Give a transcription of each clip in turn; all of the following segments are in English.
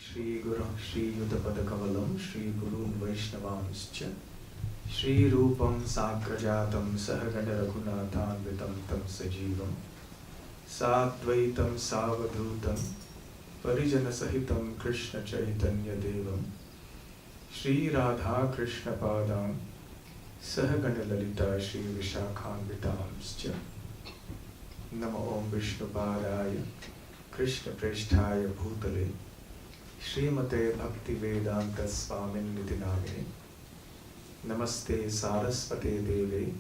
Shri Guru Shri Yudapadakavalam Shri Gurun Vaishnavanscha Shri Rupam Sakrajatam Sahagana Raghunathan Vitam Tam Sajivam Sadvaitam Savadhutam Parijana Sahitam Krishna Chaitanya Devam Shri Radha Krishna Padam Sahagana Lalita Shri Vishakhan Vitamscha Namo Om Vishnu Padaya Krishna Presthaya Bhutale Srimate Bhakti Vedanta Swamin Nidinamine Namaste Saraswate Deve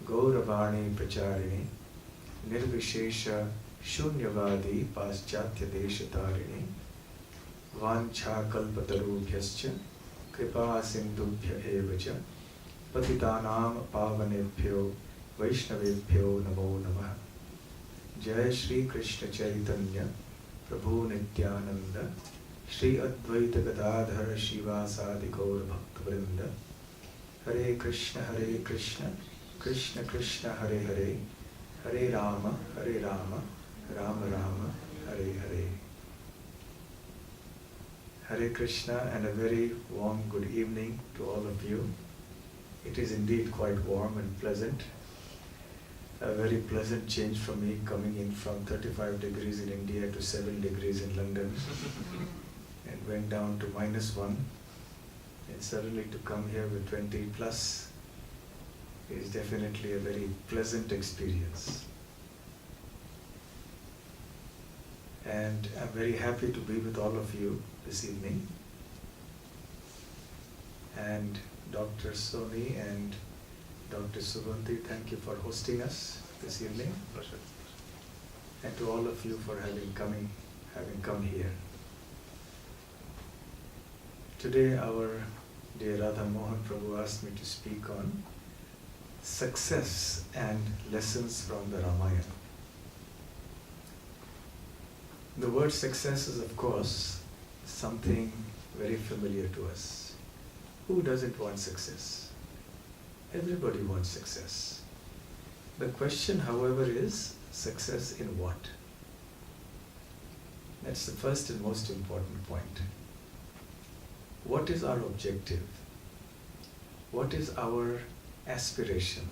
Gauravani Pracharini Nirvishesha Shunyavadi Paschatya Deshatarini Vancha Kalpatarubhyascha Kripa Sindhubhya Evacha Patitanam Pavanebhyo Vaishnavebhyo Namo Namaha Jai Shri Krishna Chaitanya Prabhu Nityananda Shri Advaita Gadadhara Shivasadi Gaur Bhakta Hare Krishna Krishna Krishna Hare Hare Hare Rama Rama Rama Hare Hare. Hare Krishna and a very warm good evening to all of you. It is indeed quite warm and pleasant. A very pleasant change for me coming in from 35 degrees in India to 7 degrees in London and went down to -1, and suddenly to come here with 20 plus is definitely a very pleasant experience. And I'm very happy to be with all of you this evening. And Dr. Soni and Dr. Subanti, thank you for hosting us this evening. Pleasure. And to all of you for having come here. Today our dear Radha Mohan Prabhu asked me to speak on success and lessons from the Ramayana. The word success is, of course, something very familiar to us. Who doesn't want success? Everybody wants success. The question, however, is success in what? That's the first and most important point. What is our objective? What is our aspiration?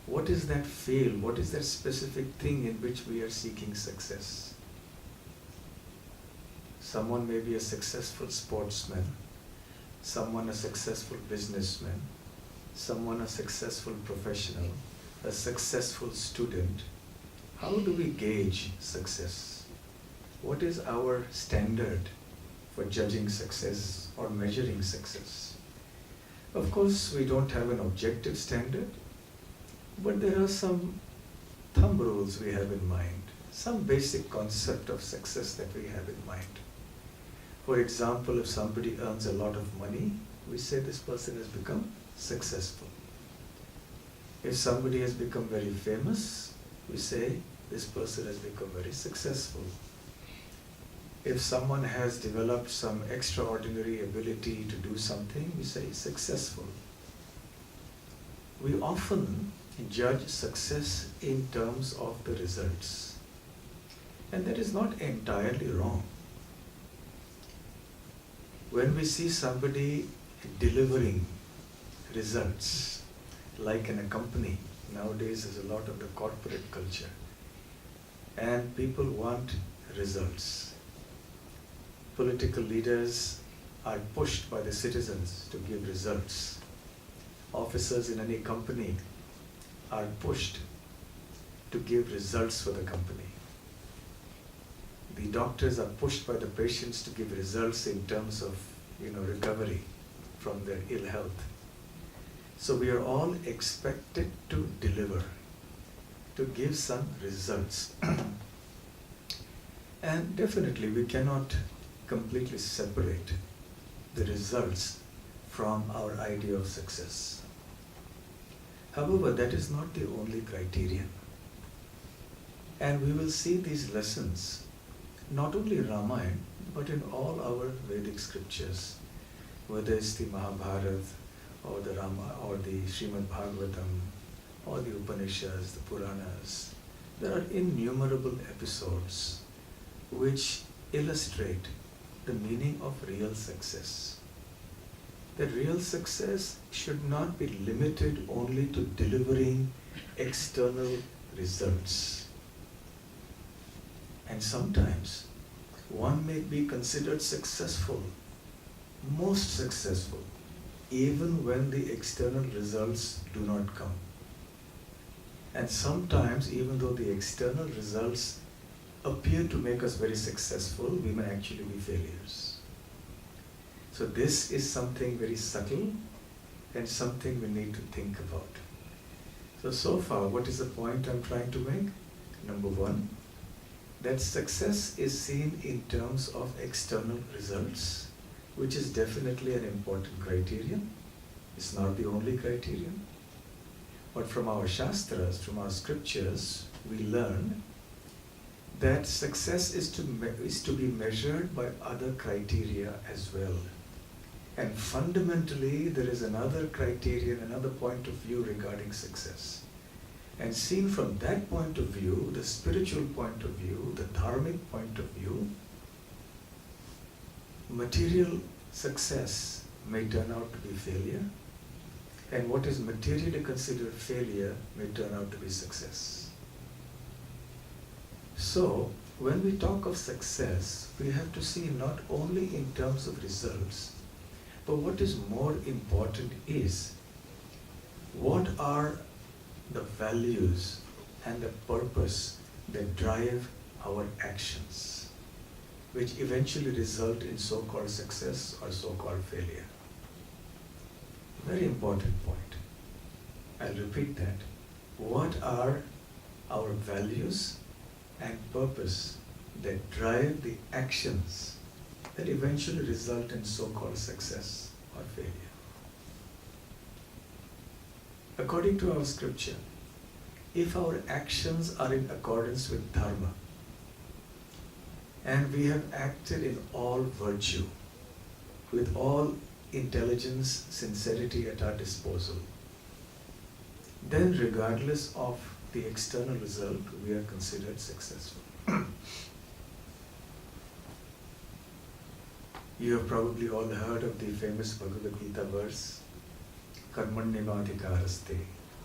What is that field? What is that specific thing in which we are seeking success? Someone may be a successful sportsman, someone a successful businessman, someone a successful professional, a successful student. How do we gauge success? What is our standard for judging success or measuring success? Of course, we don't have an objective standard, but there are some thumb rules we have in mind, some basic concept of success that we have in mind. For example, if somebody earns a lot of money, we say this person has become successful. If somebody has become very famous, we say this person has become very successful. If someone has developed some extraordinary ability to do something, we say successful. We often judge success in terms of the results. And that is not entirely wrong. When we see somebody delivering results, like in a company, nowadays there's a lot of the corporate culture, and people want results. Political leaders are pushed by the citizens to give results. Officers in any company are pushed to give results for the company. The doctors are pushed by the patients to give results in terms of, recovery from their ill health. So we are all expected to deliver, to give some results. And definitely we cannot completely separate the results from our idea of success. However, that is not the only criterion. And we will see these lessons not only in Ramayana, but in all our Vedic scriptures, whether it's the Mahabharata or the Rama or the Srimad Bhagavatam or the Upanishads, the Puranas. There are innumerable episodes which illustrate the meaning of real success. That real success should not be limited only to delivering external results. And sometimes one may be considered successful, most successful, even when the external results do not come. And sometimes, even though the external results appear to make us very successful, we may actually be failures. So this is something very subtle and something we need to think about. So far, what is the point I'm trying to make? Number one, that success is seen in terms of external results, which is definitely an important criterion. It's not the only criterion. But from our Shastras, from our scriptures, we learn that success is to be measured by other criteria as well. And fundamentally, there is another criterion, another point of view regarding success. And seen from that point of view, the spiritual point of view, the dharmic point of view, material success may turn out to be failure, and what is materially considered failure may turn out to be success. So, when we talk of success, we have to see not only in terms of results, but what is more important is what are the values and the purpose that drive our actions, which eventually result in so-called success or so-called failure. Very important point. I'll repeat that. What are our values and purpose that drive the actions that eventually result in so-called success or failure? According to our scripture, if our actions are in accordance with dharma, and we have acted in all virtue, with all intelligence, sincerity at our disposal, then regardless of the external result, we are considered successful. You have probably all heard of the famous Bhagavad Gita verse, Karmanyevadhikaraste,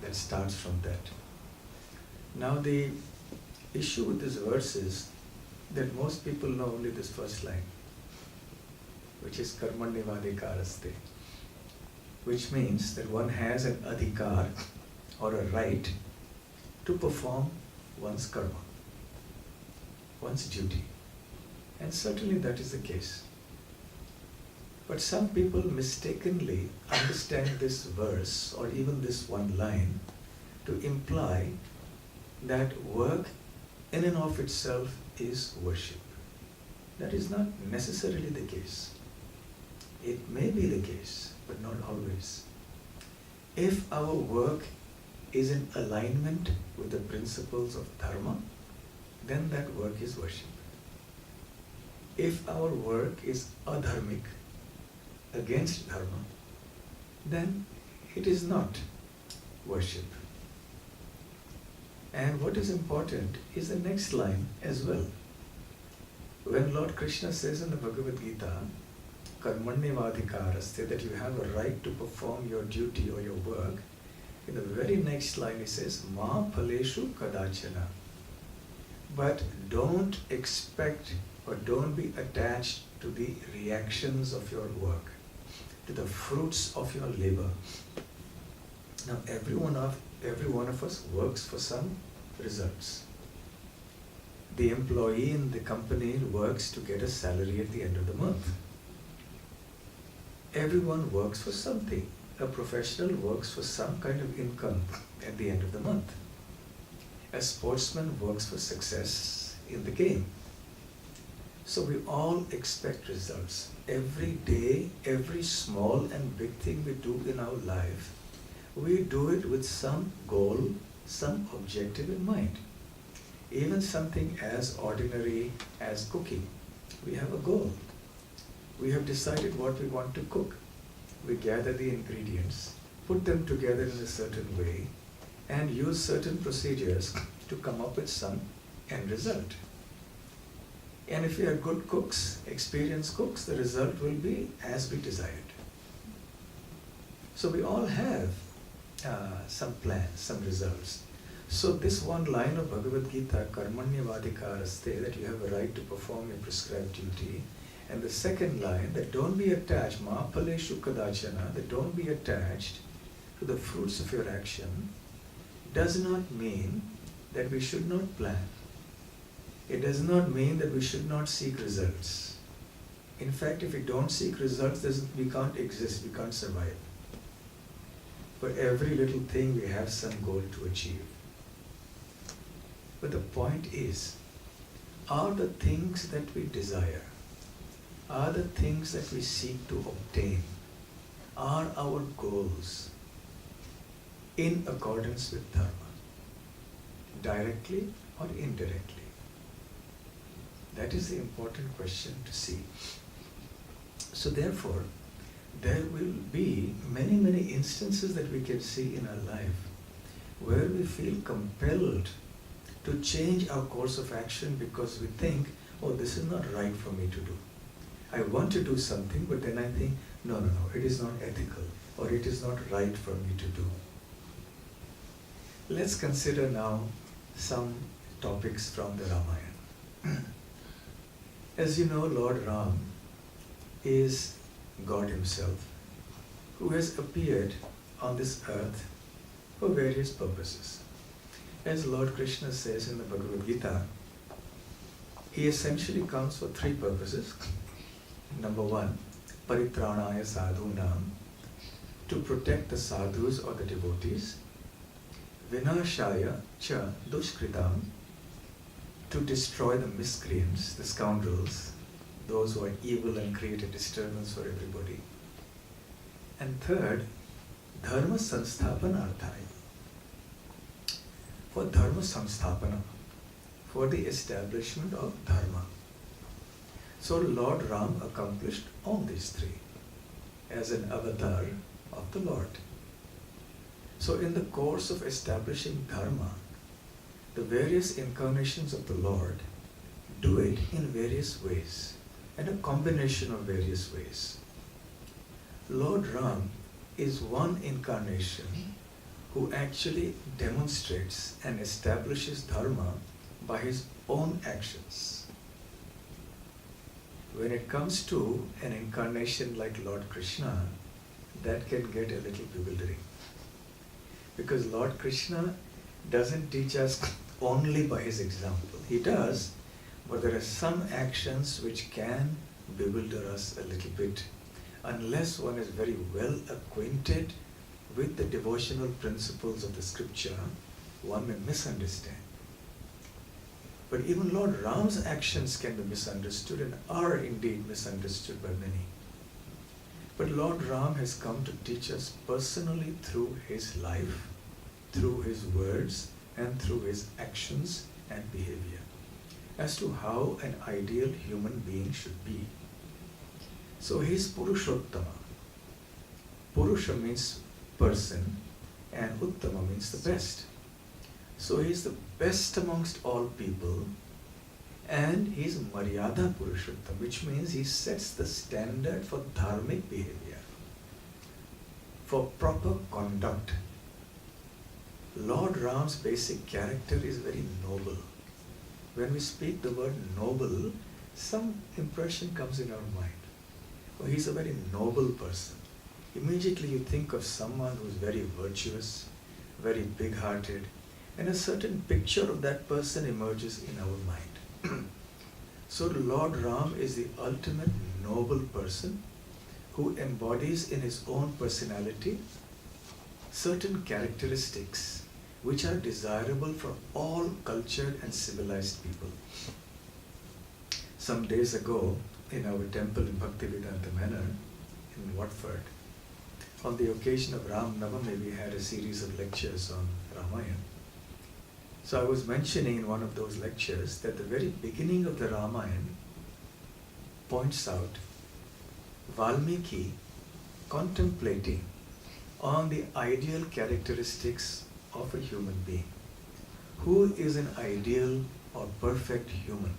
that starts from that. Now the issue with this verse is that most people know only this first line, which is Karmanyevadhikaraste, which means that one has an adhikar or a right to perform one's karma, one's duty. And certainly that is the case. But some people mistakenly understand this verse or even this one line to imply that work in and of itself is worship. That is not necessarily the case. It may be the case, but not always. If our work is in alignment with the principles of dharma, then that work is worship. If our work is adharmic, against dharma, then it is not worship. And what is important is the next line as well. When Lord Krishna says in the Bhagavad Gita, Karmanyevadhikaraste, that you have a right to perform your duty or your work, in the very next line he says, Ma phaleshu kadachana. But don't expect or don't be attached to the reactions of your work, to the fruits of your labor. Now every one of us works for some results. The employee in the company works to get a salary at the end of the month. Everyone works for something. A professional works for some kind of income at the end of the month. A sportsman works for success in the game. So we all expect results. Every day, every small and big thing we do in our life, we do it with some goal, some objective in mind. Even something as ordinary as cooking, we have a goal. We have decided what we want to cook. We gather the ingredients, put them together in a certain way, and use certain procedures to come up with some end result. And if we are good cooks, experienced cooks, the result will be as we desired. So we all have some plans, some results. So this one line of Bhagavad Gita, Karmanyavadikaraste, that you have a right to perform your prescribed duty, and the second line, that don't be attached, Mahapaleshu kadachana, that don't be attached to the fruits of your action, does not mean that we should not plan. It does not mean that we should not seek results. In fact, if we don't seek results, we can't exist, we can't survive. For every little thing, we have some goal to achieve. But the point is, are the things that we desire, are the things that we seek to obtain, are our goals in accordance with Dharma, directly or indirectly? That is the important question to see. So therefore, there will be many, many instances that we can see in our life where we feel compelled to change our course of action because we think, oh, this is not right for me to do. I want to do something, but then I think, no, it is not ethical, or it is not right for me to do. Let's consider now some topics from the Ramayana. As you know, Lord Ram is God himself, who has appeared on this earth for various purposes. As Lord Krishna says in the Bhagavad Gita, he essentially comes for three purposes. Number one, paritranaya sadhunam, to protect the sadhus or the devotees. Vinashaya cha dushkritam, to destroy the miscreants, the scoundrels, those who are evil and create a disturbance for everybody. And third, dharma sansthapanarthaya, for dharma samsthapana, for the establishment of dharma. So Lord Ram accomplished all these three as an avatar of the Lord. So in the course of establishing dharma, the various incarnations of the Lord do it in various ways, and a combination of various ways. Lord Ram is one incarnation who actually demonstrates and establishes dharma by his own actions. When it comes to an incarnation like Lord Krishna, that can get a little bewildering. Because Lord Krishna doesn't teach us only by his example. He does, but there are some actions which can bewilder us a little bit, unless one is very well acquainted with the devotional principles of the scripture, one may misunderstand. But even Lord Ram's actions can be misunderstood and are indeed misunderstood by many. But Lord Ram has come to teach us personally through his life, through his words, and through his actions and behavior, as to how an ideal human being should be. So he is Purushottama. Purusha means person, and Uttama means the best. So he is the best amongst all people, and he is Maryada Purushottam, which means he sets the standard for dharmic behavior, for proper conduct. Lord Ram's basic character is very noble. When we speak the word noble, some impression comes in our mind. Oh, he's a very noble person. Immediately you think of someone who's very virtuous, very big-hearted, and a certain picture of that person emerges in our mind. So Lord Ram is the ultimate noble person who embodies in his own personality certain characteristics which are desirable for all cultured and civilized people. Some days ago, in our temple in Bhaktivedanta Manor in Watford, on the occasion of Ram Navami, we had a series of lectures on Ramayan. So I was mentioning in one of those lectures that the very beginning of the Ramayan points out Valmiki contemplating on the ideal characteristics of a human being. Who is an ideal or perfect human?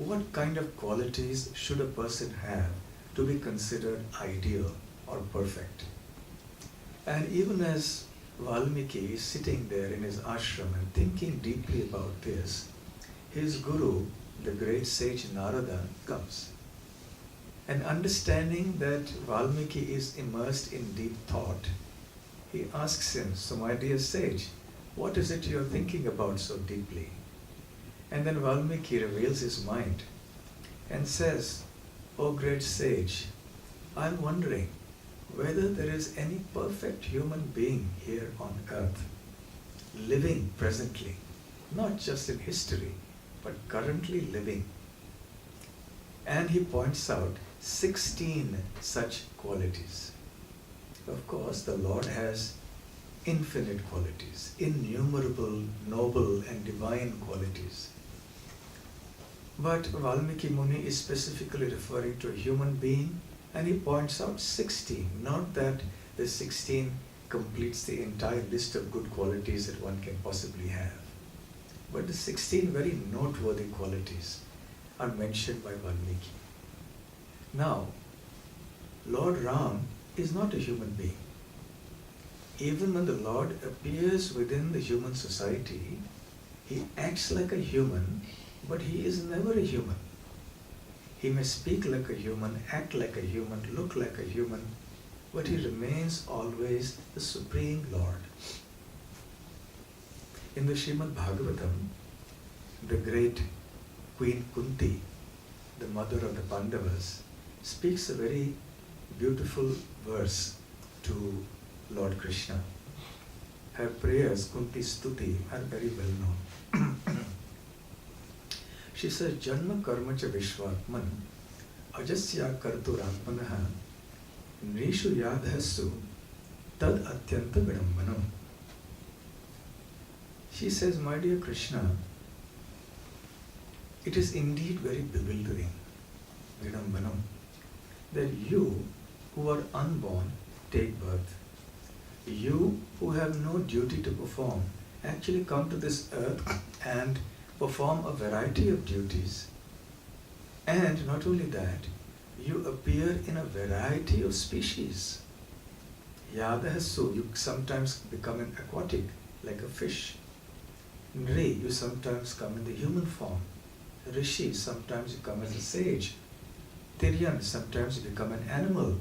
what kind of qualities should a person have to be considered ideal or perfect? And even as Valmiki is sitting there in his ashram and thinking deeply about this, his guru, the great sage Narada, comes. And understanding that Valmiki is immersed in deep thought, he asks him, "So my dear sage, what is it you're thinking about so deeply?" And then Valmiki reveals his mind and says, "O great sage, I'm wondering whether there is any perfect human being here on earth, living presently, not just in history, but currently living." And he points out 16 such qualities. Of course, the Lord has infinite qualities, innumerable, noble and divine qualities. But Valmiki Muni is specifically referring to a human being, and he points out 16. Not that the 16 completes the entire list of good qualities that one can possibly have, but the 16 very noteworthy qualities are mentioned by Valmiki. Now, Lord Ram is not a human being. Even when the Lord appears within the human society, he acts like a human, but he is never a human. He may speak like a human, act like a human, look like a human, but he remains always the Supreme Lord. In the Srimad Bhagavatam, the great Queen Kunti, the mother of the Pandavas, speaks a very beautiful verse to Lord Krishna. Her prayers, Kunti's Stuti, are very well known. She says, "Janma karma cha vishvatman ajasya karturatmanaha nishu yadhasu tad atyanta vidambanam." She says, "My dear Krishna, it is indeed very bewildering, vidambanam, that you who are unborn take birth. You who have no duty to perform actually come to this earth and perform a variety of duties. And not only that, you appear in a variety of species. Yadahasu, you sometimes become an aquatic, like a fish. Nri, you sometimes come in the human form. Rishi, sometimes you come as a sage. Tiryan, sometimes you become an animal.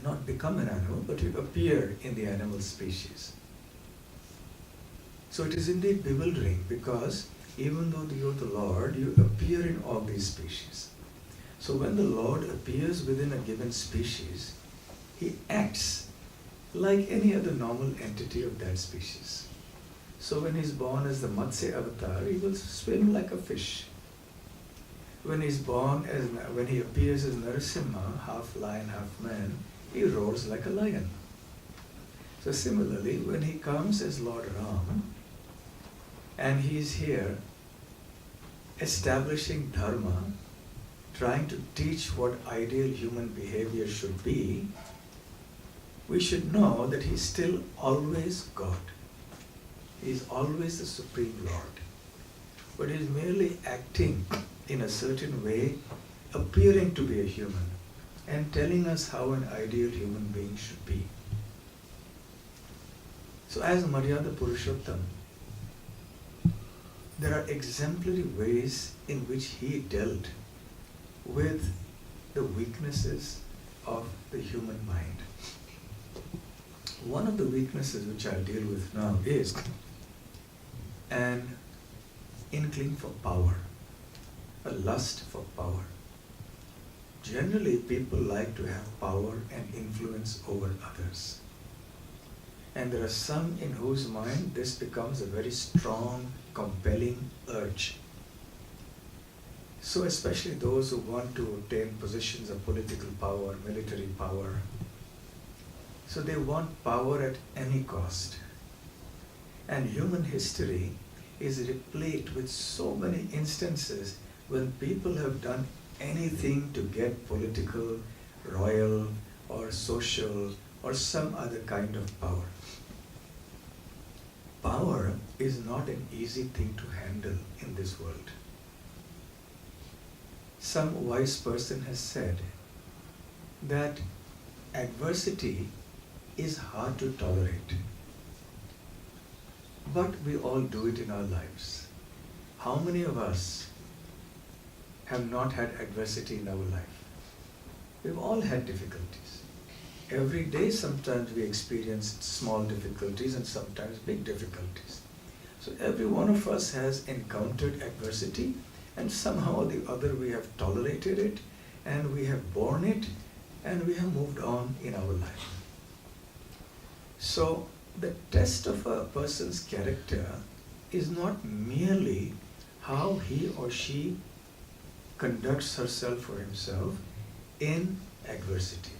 Not become an animal, but you appear in the animal species." So it is indeed bewildering, because even though you are the Lord, you appear in all these species. So when the Lord appears within a given species, he acts like any other normal entity of that species. So when he is born as the Matsya avatar, he will swim like a fish. When he appears as Narasimha, half lion, half man, he roars like a lion. So similarly, when he comes as Lord Ram, and he is here establishing dharma, trying to teach what ideal human behavior should be, we should know that he is still always God. He is always the Supreme Lord. But he is merely acting in a certain way, appearing to be a human, and telling us how an ideal human being should be. So as Maryada Purushottam, there are exemplary ways in which he dealt with the weaknesses of the human mind. One of the weaknesses which I'll deal with now is an inkling for power, a lust for power. Generally, people like to have power and influence over others. And there are some in whose mind this becomes a very strong, compelling urge. So especially those who want to obtain positions of political power, military power. So they want power at any cost. And human history is replete with so many instances when people have done anything to get political, royal, or social, or some other kind of power. Power is not an easy thing to handle in this world. Some wise person has said that adversity is hard to tolerate, but we all do it in our lives. How many of us have not had adversity in our life? We've all had difficulties. Every day sometimes we experience small difficulties and sometimes big difficulties. So every one of us has encountered adversity, and somehow or the other we have tolerated it, and we have borne it, and we have moved on in our life. So the test of a person's character is not merely how he or she conducts herself or himself in adversity.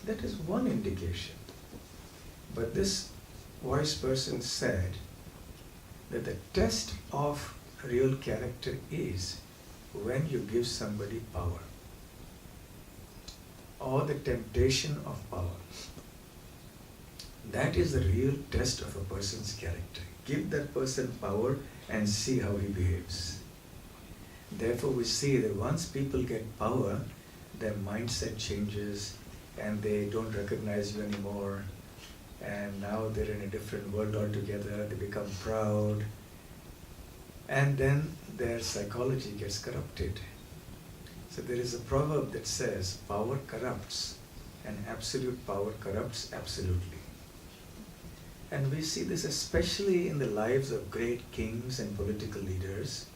That is one indication. But this wise person said that the test of real character is when you give somebody power or the temptation of power. That is the real test of a person's character. Give that person power and see how he behaves. Therefore we see that once people get power, their mindset changes and they don't recognize you anymore, and now they're in a different world altogether, they become proud, and then their psychology gets corrupted. So there is a proverb that says, power corrupts, and absolute power corrupts absolutely. And we see this especially in the lives of great kings and political leaders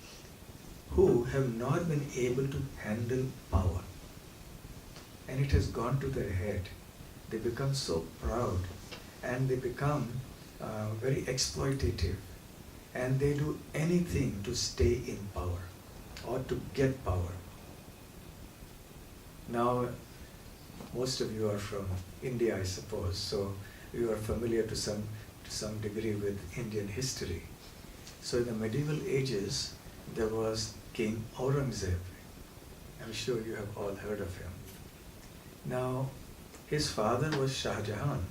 who have not been able to handle power. And it has gone to their head. They become so proud and they become very exploitative, and they do anything to stay in power or to get power. Now, most of you are from India, I suppose, so you are familiar to some degree with Indian history. So in the medieval ages, there was King Aurangzeb. I'm sure you have all heard of him. Now, his father was Shah Jahan.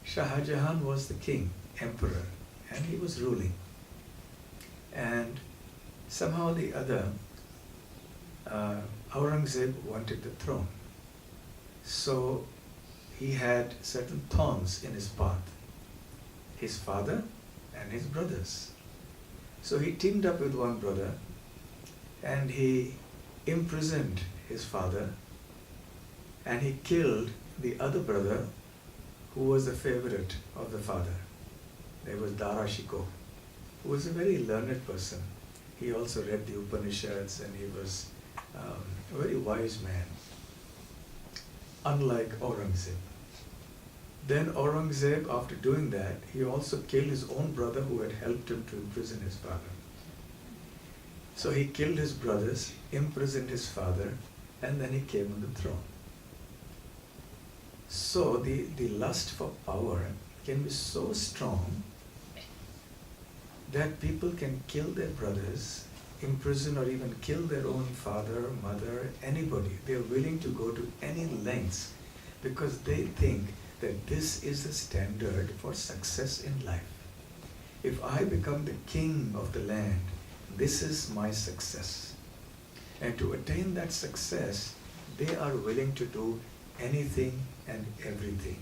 Shah Jahan was the king, emperor, and he was ruling. And somehow or the other, Aurangzeb wanted the throne. So he had certain thorns in his path, his father and his brothers. So he teamed up with one brother and he imprisoned his father, and he killed the other brother who was the favorite of the father. There was Darashiko, who was a very learned person. He also read the Upanishads and he was a very wise man, unlike Aurangzeb. Then Aurangzeb, after doing that, he also killed his own brother who had helped him to imprison his father. So he killed his brothers, imprisoned his father, and then he came on the throne. So the lust for power can be so strong that people can kill their brothers, imprison or even kill their own father, mother, anybody. They are willing to go to any lengths because they think that this is the standard for success in life. If I become the king of the land, this is my success. And to attain that success, they are willing to do anything and everything.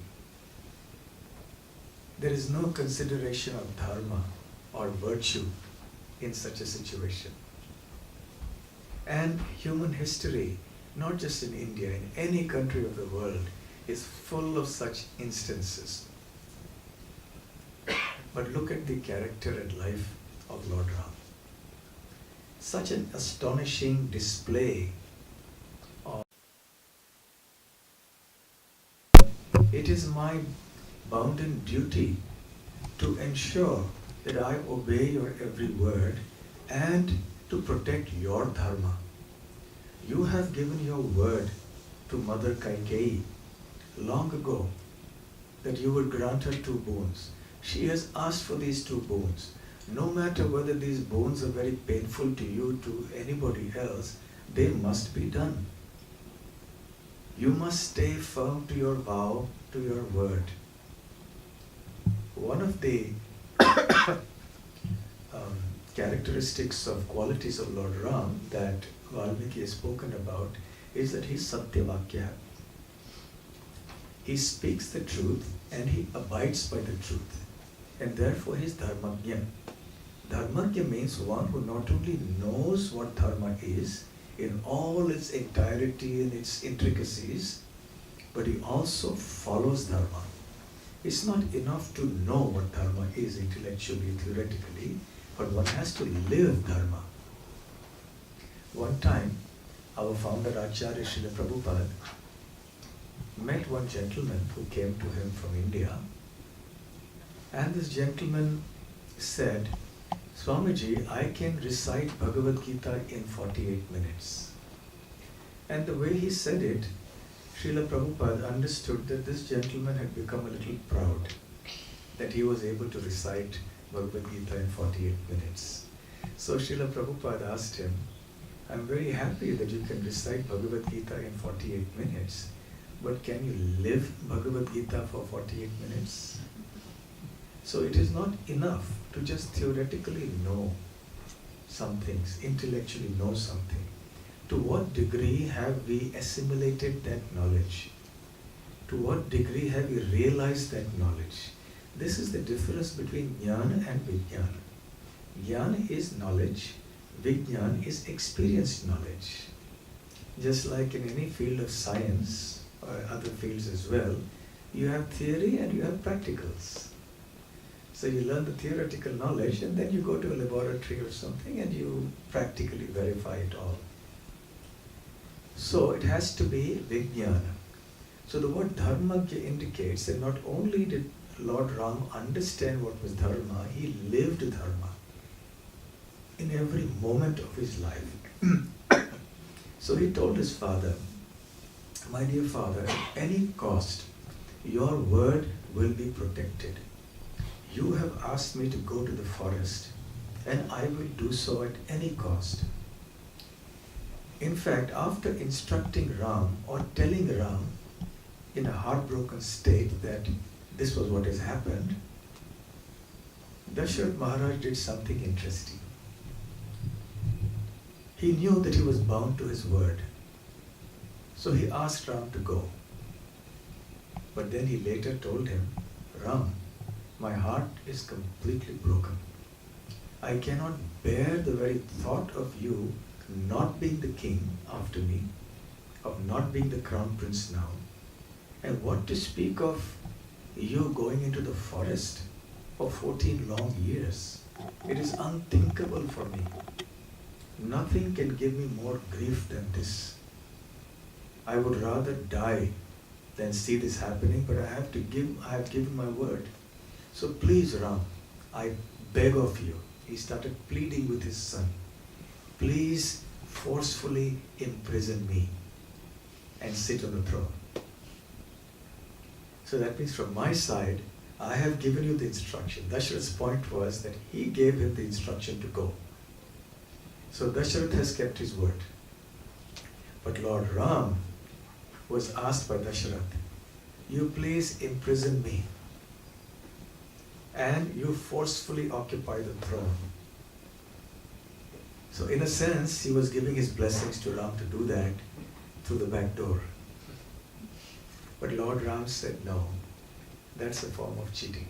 There is no consideration of dharma or virtue in such a situation. And human history, not just in India, in any country of the world, is full of such instances. But look at the character and life of Lord Ram. Such an astonishing display of it is my bounden duty to ensure that I obey your every word and to protect your dharma. You have given your word to Mother Kaikeyi long ago that you would grant her 2 boons. She has asked for these 2 boons. No matter whether these boons are very painful to you, to anybody else, they must be done. You must stay firm to your vow, to your word. One of the characteristics of qualities of Lord Ram that Valmiki has spoken about is that he's Satyavakya. He speaks the truth and he abides by the truth. And therefore he is Dharmagya. Dharmagya means one who not only knows what Dharma is in all its entirety and its intricacies, but he also follows Dharma. It's not enough to know what Dharma is intellectually, theoretically, but one has to live Dharma. One time, our founder Acharya Srila Prabhupada met one gentleman who came to him from India, and this gentleman said, Swamiji, I can recite Bhagavad Gita in 48 minutes. And the way he said it, Srila Prabhupada understood that this gentleman had become a little proud, that he was able to recite Bhagavad Gita in 48 minutes. So Srila Prabhupada asked him, I'm very happy that you can recite Bhagavad Gita in 48 minutes, but can you live Bhagavad Gita for 48 minutes? So it is not enough to just theoretically know some things, intellectually know something. To what degree have we assimilated that knowledge? To what degree have we realized that knowledge? This is the difference between jnana and vijnana. Jnana is knowledge, vijnana is experienced knowledge. Just like in any field of science, or other fields as well, you have theory and you have practicals. So you learn the theoretical knowledge and then you go to a laboratory or something and you practically verify it all. So it has to be vijnana. So the word dharmagya indicates that not only did Lord Ram understand what was dharma, he lived dharma in every moment of his life. So he told his father, my dear father, at any cost, your word will be protected. You have asked me to go to the forest, and I will do so at any cost. In fact, after instructing Ram or telling Ram in a heartbroken state that this was what has happened, Dasharath Maharaj did something interesting. He knew that he was bound to his word. So he asked Ram to go. But then he later told him, Ram, my heart is completely broken. I cannot bear the very thought of you not being the king after me, of not being the crown prince now, and what to speak of you going into the forest for 14 long years. It is unthinkable for me. Nothing can give me more grief than this. I would rather die than see this happening, but I have given my word. So please, Ram, I beg of you. He started pleading with his son. Please forcefully imprison me and sit on the throne. So that means from my side, I have given you the instruction. Dasharath's point was that he gave him the instruction to go. So Dasharath has kept his word. But Lord Ram was asked by Dasharath, you please imprison me and you forcefully occupy the throne. So in a sense, he was giving his blessings to Ram to do that through the back door. But Lord Ram said, no, that's a form of cheating.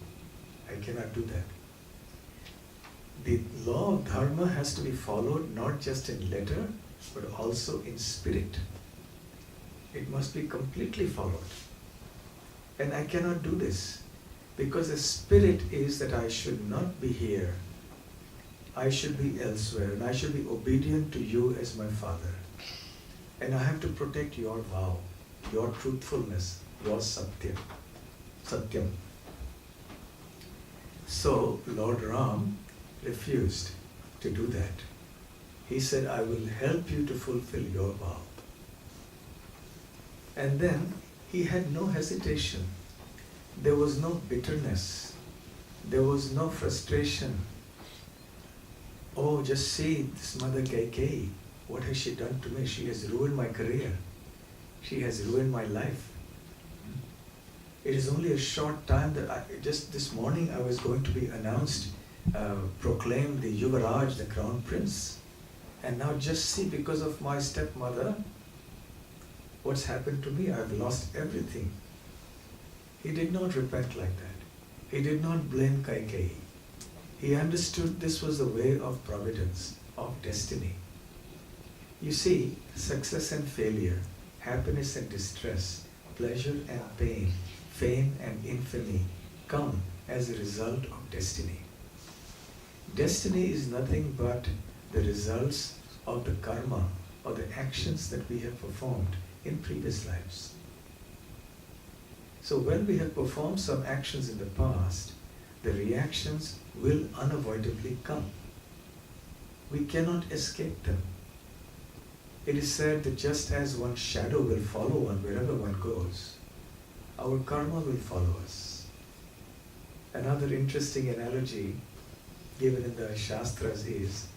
I cannot do that. The law of dharma has to be followed not just in letter, but also in spirit. It must be completely followed. And I cannot do this because the spirit is that I should not be here. I should be elsewhere and I should be obedient to you as my father. And I have to protect your vow, your truthfulness, your satyam. So Lord Ram refused to do that. He said, I will help you to fulfill your vow. And then he had no hesitation. There was no bitterness. There was no frustration. Oh, just see this Mother Kaikeyi. What has she done to me? She has ruined my career. She has ruined my life. It is only a short time that just this morning I was going to be announced proclaimed the Yuvaraj, the crown prince. And now just see, because of my stepmother, what's happened to me? I've lost everything. He did not repent like that. He did not blame Kaikeyi. He understood this was the way of providence, of destiny. You see, success and failure, happiness and distress, pleasure and pain, fame and infamy come as a result of destiny. Destiny is nothing but the results of the karma or the actions that we have performed in previous lives. So when we have performed some actions in the past, the reactions will unavoidably come. We cannot escape them. It is said that just as one's shadow will follow one wherever one goes, our karma will follow us. Another interesting analogy given in the Shastras is,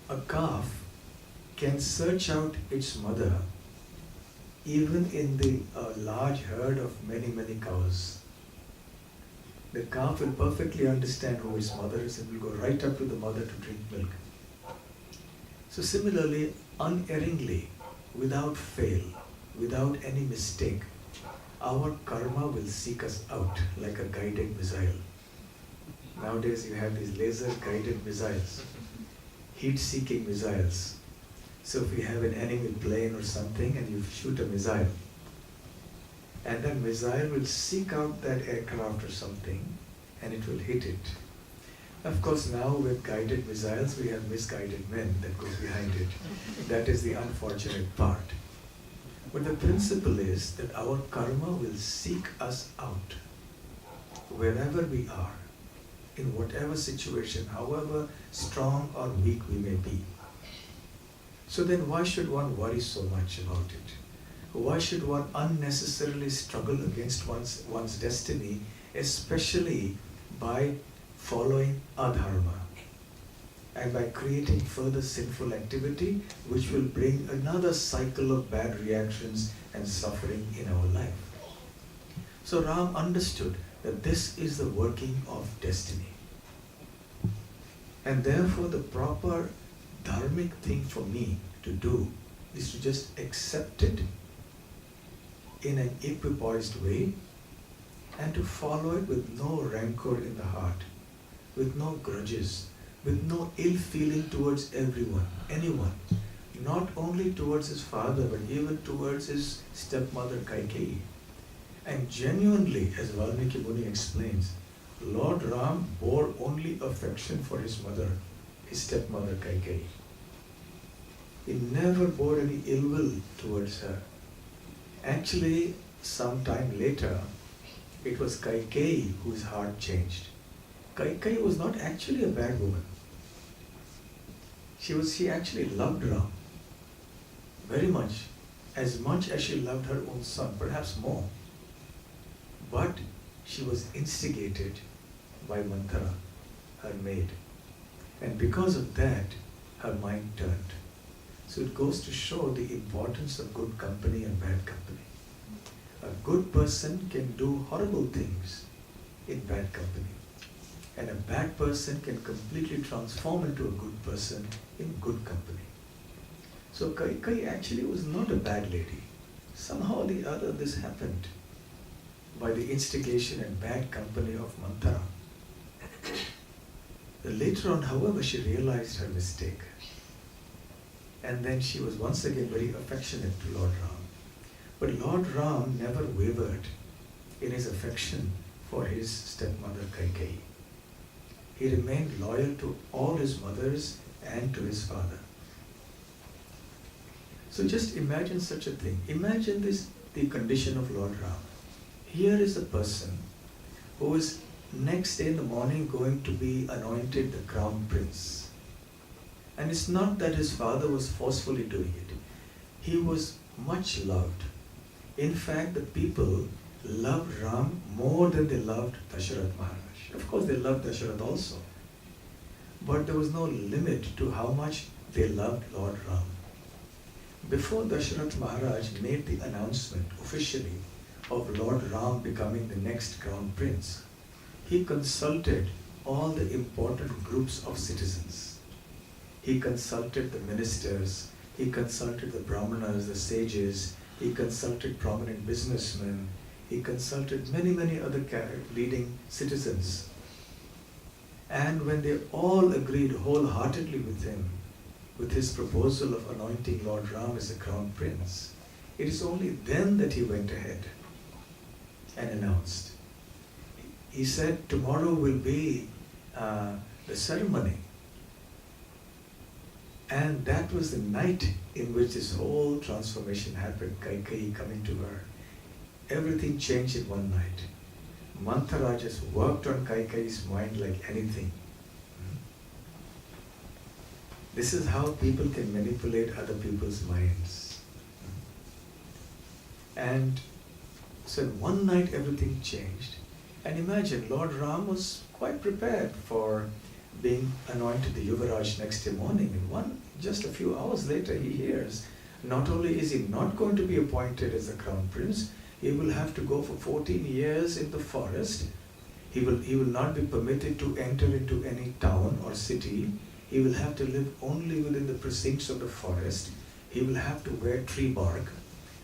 a calf can search out its mother even in the large herd of many, many cows. The calf will perfectly understand who its mother is and will go right up to the mother to drink milk. So similarly, unerringly, without fail, without any mistake, our karma will seek us out like a guided missile. Nowadays you have these laser-guided missiles, heat-seeking missiles. So if you have an enemy plane or something and you shoot a missile, and that missile will seek out that aircraft or something and it will hit it. Of course, now with guided missiles we have misguided men that go behind it. That is the unfortunate part. But the principle is that our karma will seek us out wherever we are, in whatever situation, however strong or weak we may be. So then why should one worry so much about it? Why should one unnecessarily struggle against one's destiny, especially by following adharma and by creating further sinful activity which will bring another cycle of bad reactions and suffering in our life? So Ram understood that this is the working of destiny. And therefore the proper dharmic thing for me to do is to just accept it in an equipoised way and to follow it with no rancor in the heart, with no grudges, with no ill feeling towards anyone, not only towards his father but even towards his stepmother Kaikeyi. And genuinely, as Valmiki Muni explains, Lord Ram bore only affection for his mother, his stepmother Kaikeyi. He never bore any ill will towards her. Actually, some time later, it was Kaikeyi whose heart changed. Kaikeyi was not actually a bad woman. She actually loved Ram very much as she loved her own son, perhaps more. But she was instigated by Manthara, her maid. And because of that, her mind turned. So it goes to show the importance of good company and bad company. A good person can do horrible things in bad company. And a bad person can completely transform into a good person in good company. So Kaikeyi actually was not a bad lady. Somehow or the other this happened by the instigation and bad company of Manthara. Later on, however, she realized her mistake. And then she was once again very affectionate to Lord Ram. But Lord Ram never wavered in his affection for his stepmother Kaikeyi. He remained loyal to all his mothers and to his father. So just imagine such a thing. Imagine the condition of Lord Ram. Here is a person who is next day in the morning going to be anointed the crown prince. And it's not that his father was forcefully doing it. He was much loved. In fact, the people loved Ram more than they loved Dasharath Maharaj. Of course, they loved Dasharath also. But there was no limit to how much they loved Lord Ram. Before Dasharath Maharaj made the announcement officially of Lord Ram becoming the next crown prince, he consulted all the important groups of citizens. He consulted the ministers, he consulted the brahmanas, the sages, he consulted prominent businessmen, he consulted many other leading citizens. And when they all agreed wholeheartedly with him, with his proposal of anointing Lord Ram as the crown prince, it is only then that he went ahead and announced. He said, tomorrow will be the ceremony. And that was the night in which this whole transformation happened, Kaikeyi coming to her. Everything changed in one night. Manthara just worked on Kaikeyi's mind like anything. This is how people can manipulate other people's minds. And so in one night everything changed. And imagine, Lord Ram was quite prepared for being anointed the Yuvaraj next day morning. And just a few hours later he hears, not only is he not going to be appointed as the crown prince, he will have to go for 14 years in the forest. He will not be permitted to enter into any town or city. He will have to live only within the precincts of the forest. He will have to wear tree bark,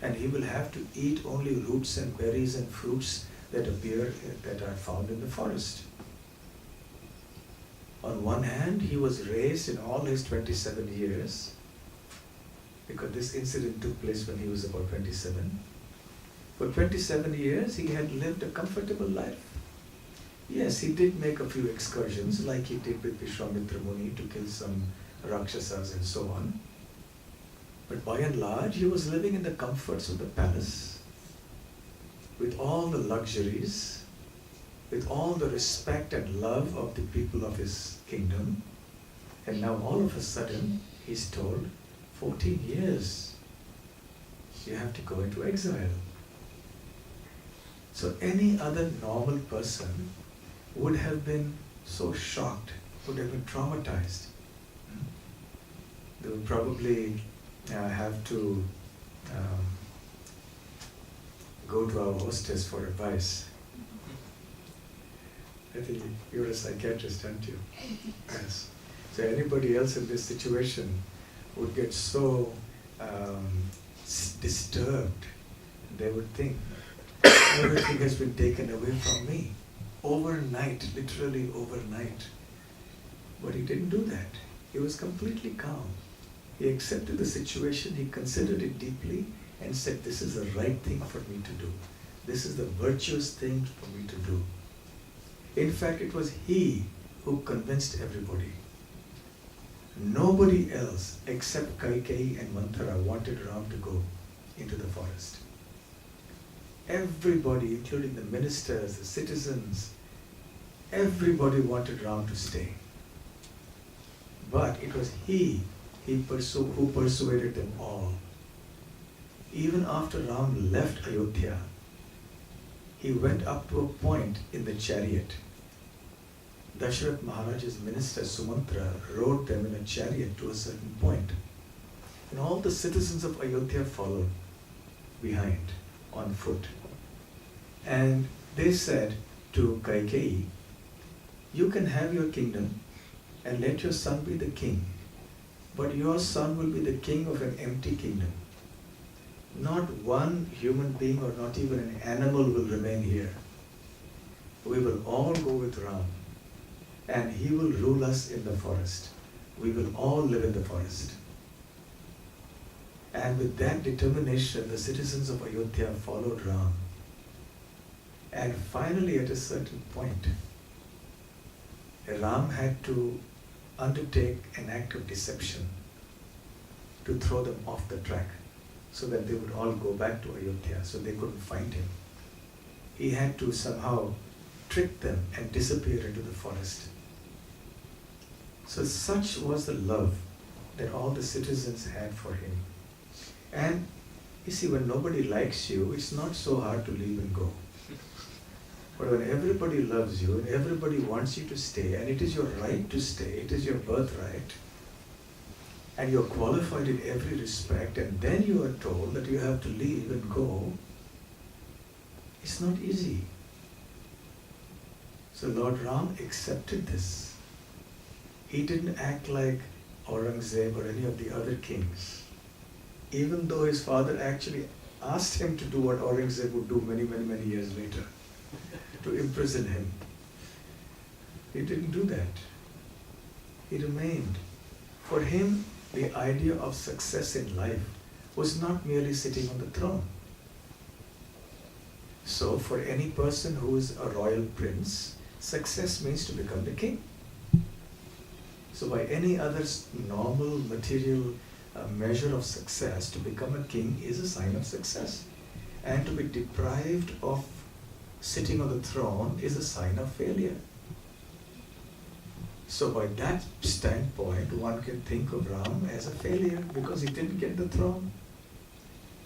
and he will have to eat only roots and berries and fruits that are found in the forest. On one hand, he was raised in all his 27 years, because this incident took place when he was about 27. For 27 years, he had lived a comfortable life. Yes, he did make a few excursions, like he did with Vishwamitra Muni to kill some Rakshasas and so on. But by and large, he was living in the comforts of the palace, with all the luxuries, with all the respect and love of the people of his kingdom. And now all of a sudden, he's told, 14 years, you have to go into exile. So any other normal person would have been so shocked, would have been traumatized. They would probably have to go to our hostess for advice. I think you're a psychiatrist, aren't you? Yes. So anybody else in this situation would get so disturbed. They would think, everything has been taken away from me. Overnight, literally overnight. But he didn't do that. He was completely calm. He accepted the situation, he considered it deeply, and said, this is the right thing for me to do. This is the virtuous thing for me to do. In fact, it was he who convinced everybody. Nobody else except Kaikeyi and Manthara wanted Ram to go into the forest. Everybody, including the ministers, the citizens, everybody wanted Ram to stay. But it was he who persuaded them all. Even after Ram left Ayodhya, he went up to a point in the chariot. Dasharath Maharaj's minister Sumantra rode them in a chariot to a certain point. And all the citizens of Ayodhya followed behind on foot. And they said to Kaikeyi, you can have your kingdom and let your son be the king, but your son will be the king of an empty kingdom. Not one human being or not even an animal will remain here. We will all go with Ram, and he will rule us in the forest. We will all live in the forest. And with that determination, the citizens of Ayodhya followed Ram. And finally, at a certain point, Ram had to undertake an act of deception to throw them off the track, so that they would all go back to Ayodhya, so they couldn't find him. He had to somehow trick them and disappear into the forest. So such was the love that all the citizens had for him. And you see, when nobody likes you, it's not so hard to leave and go. But when everybody loves you and everybody wants you to stay, and it is your right to stay, it is your birthright, and you're qualified in every respect, and then you are told that you have to leave and go, it's not easy. So Lord Ram accepted this. He didn't act like Aurangzeb or any of the other kings, even though his father actually asked him to do what Aurangzeb would do many years later, to imprison him. He didn't do that. He remained. For him, the idea of success in life was not merely sitting on the throne. So for any person who is a royal prince, success means to become the king. So by any other normal material measure of success, to become a king is a sign of success. And to be deprived of sitting on the throne is a sign of failure. So by that standpoint, one can think of Ram as a failure because he didn't get the throne.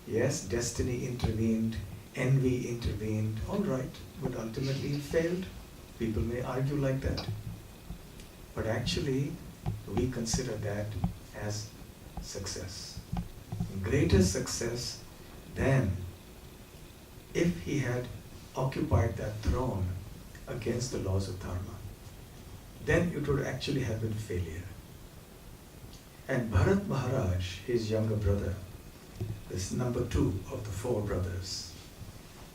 Yes, destiny intervened, envy intervened, all right, but ultimately he failed. People may argue like that. But actually, we consider that as success. Greater success than if he had occupied that throne against the laws of dharma. Then it would actually have been failure. And Bharat Maharaj, his younger brother, this number 2 of the 4 brothers,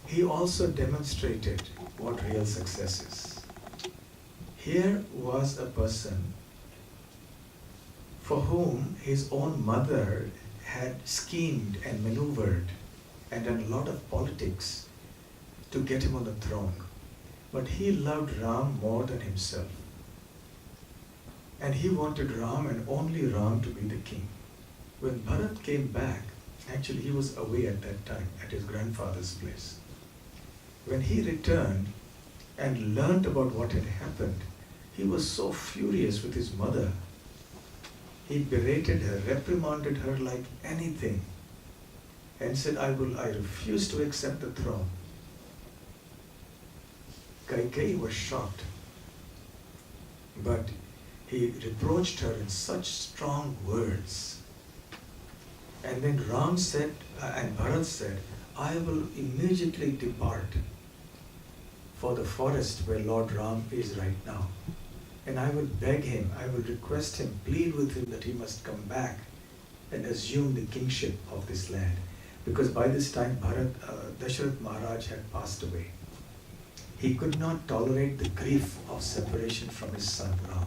he also demonstrated what real success is. Here was a person for whom his own mother had schemed and maneuvered and done a lot of politics to get him on the throne. But he loved Ram more than himself. And he wanted Ram and only Ram to be the king. When Bharat came back, actually he was away at that time at his grandfather's place. When he returned and learned about what had happened, he was so furious with his mother. He berated her, reprimanded her like anything, and said, I refuse to accept the throne. Kaikeyi was shocked, but he reproached her in such strong words. And then Ram said, and Bharat said, I will immediately depart for the forest where Lord Ram is right now. And I will beg him, I will request him, plead with him that he must come back and assume the kingship of this land. Because by this time Dasharath Maharaj had passed away. He could not tolerate the grief of separation from his son Ram.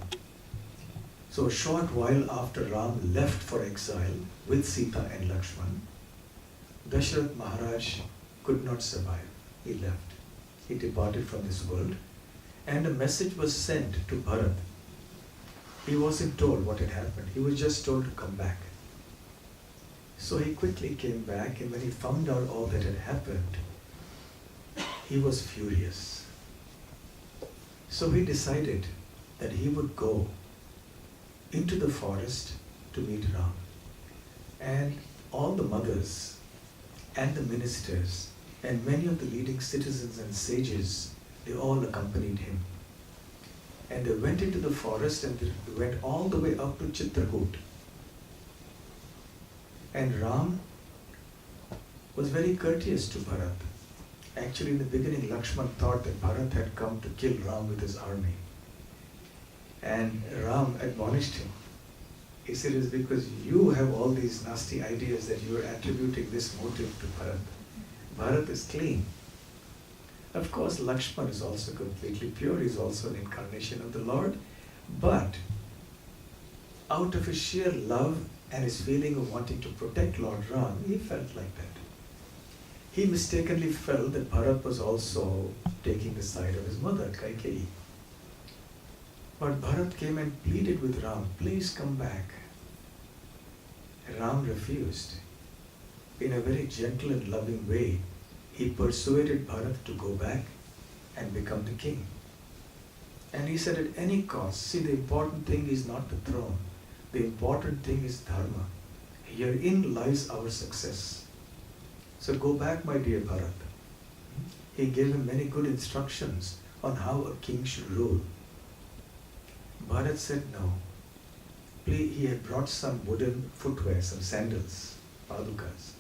So a short while after Ram left for exile with Sita and Lakshman, Dasharath Maharaj could not survive. He left. He departed from this world. And a message was sent to Bharat. He wasn't told what had happened. He was just told to come back. So he quickly came back, and when he found out all that had happened, he was furious. So he decided that he would go into the forest to meet Ram. And all the mothers and the ministers and many of the leading citizens and sages, they all accompanied him. And they went into the forest and they went all the way up to Chitrakoot. And Ram was very courteous to Bharat. Actually, in the beginning, Lakshman thought that Bharat had come to kill Ram with his army. And Ram admonished him. He said, it's because you have all these nasty ideas that you are attributing this motive to Bharat. Bharat is clean. Of course, Lakshman is also completely pure. He is also an incarnation of the Lord. But out of his sheer love and his feeling of wanting to protect Lord Ram, he felt like that. He mistakenly felt that Bharat was also taking the side of his mother, Kaikeyi. But Bharat came and pleaded with Ram, please come back. Ram refused. In a very gentle and loving way, he persuaded Bharat to go back and become the king. And he said, at any cost, see, the important thing is not the throne. The important thing is dharma. Herein lies our success. So go back, my dear Bharat. He gave him many good instructions on how a king should rule. Bharat said no. He had brought some wooden footwear, some sandals, padukas.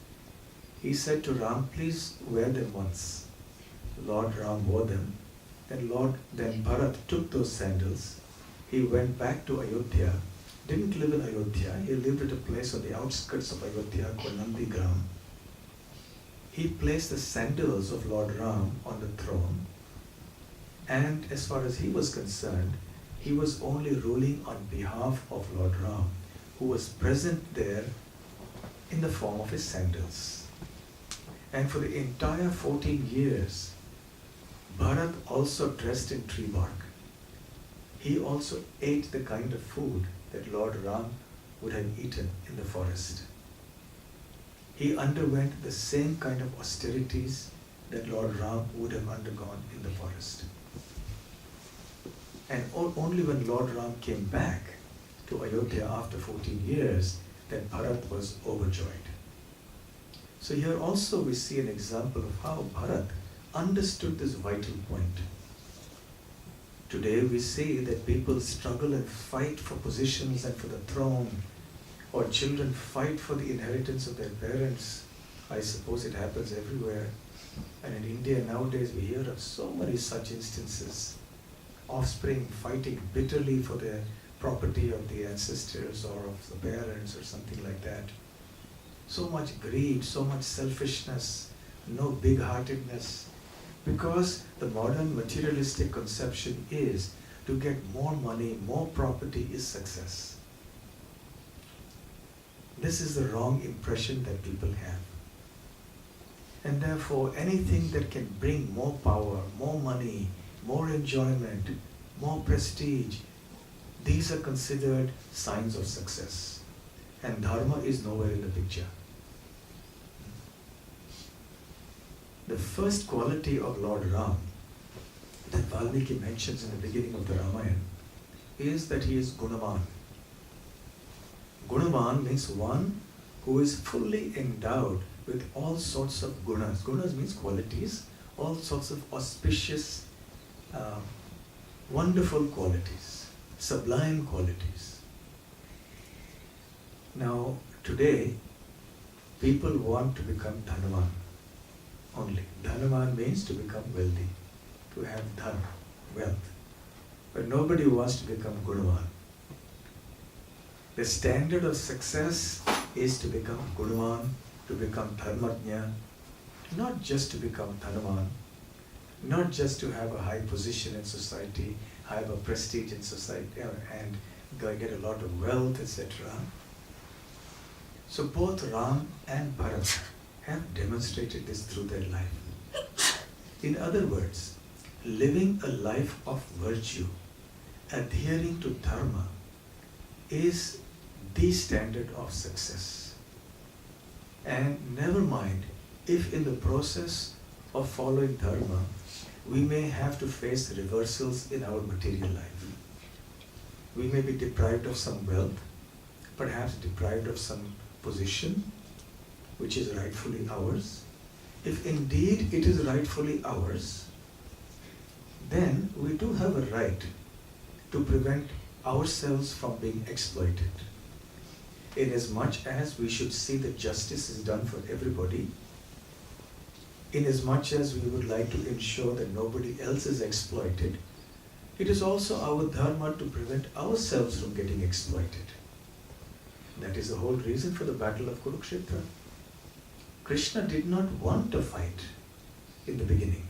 He said to Ram, please wear them once. Lord Ram wore them Then Bharat took those sandals, he went back to Ayodhya, didn't live in Ayodhya, he lived at a place on the outskirts of Ayodhya called Nandigram. He placed the sandals of Lord Ram on the throne, and as far as he was concerned, he was only ruling on behalf of Lord Ram, who was present there in the form of his sandals. And for the entire 14 years, Bharat also dressed in tree bark. He also ate the kind of food that Lord Ram would have eaten in the forest. He underwent the same kind of austerities that Lord Ram would have undergone in the forest. And only when Lord Ram came back to Ayodhya after 14 years, that Bharat was overjoyed. So here also we see an example of how Bharat understood this vital point. Today we see that people struggle and fight for positions and for the throne, or children fight for the inheritance of their parents. I suppose it happens everywhere. And in India nowadays we hear of so many such instances. Offspring fighting bitterly for their property of the ancestors or of the parents or something like that. So much greed, so much selfishness, no big-heartedness. Because the modern materialistic conception is to get more money, more property is success. This is the wrong impression that people have. And therefore, anything that can bring more power, more money, more enjoyment, more prestige, these are considered signs of success. And dharma is nowhere in the picture. The first quality of Lord Ram that Valmiki mentions in the beginning of the Ramayana is that he is Gunavan. Gunavan means one who is fully endowed with all sorts of gunas. Gunas means qualities, all sorts of auspicious, wonderful qualities, sublime qualities. Now, today, people want to become Dhanavan only. Dhanavan means to become wealthy, to have dhan, wealth. But nobody wants to become Gunavan. The standard of success is to become Gunavan, to become Dharmajna, not just to become Dhanavan, not just to have a high position in society, have a prestige in society, and get a lot of wealth, etc. So both Ram and Bharat have demonstrated this through their life. In other words, living a life of virtue, adhering to dharma, is the standard of success. And never mind if in the process of following dharma, we may have to face reversals in our material life. We may be deprived of some wealth, perhaps deprived of some position, which is rightfully ours. If indeed it is rightfully ours, then we do have a right to prevent ourselves from being exploited. Inasmuch as we should see that justice is done for everybody, inasmuch as we would like to ensure that nobody else is exploited, it is also our dharma to prevent ourselves from getting exploited. That is the whole reason for the battle of Kurukshetra. Krishna did not want to fight in the beginning.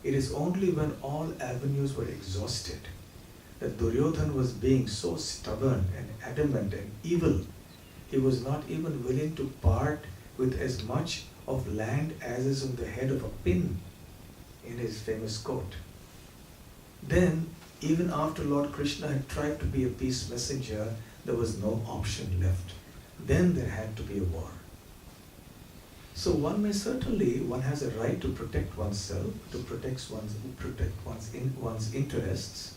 It is only when all avenues were exhausted that Duryodhana was being so stubborn and adamant and evil, he was not even willing to part with as much of land as is on the head of a pin in his famous coat. Then, even after Lord Krishna had tried to be a peace messenger, there was no option left. Then there had to be a war. So one has a right to protect oneself, to protect one's interests,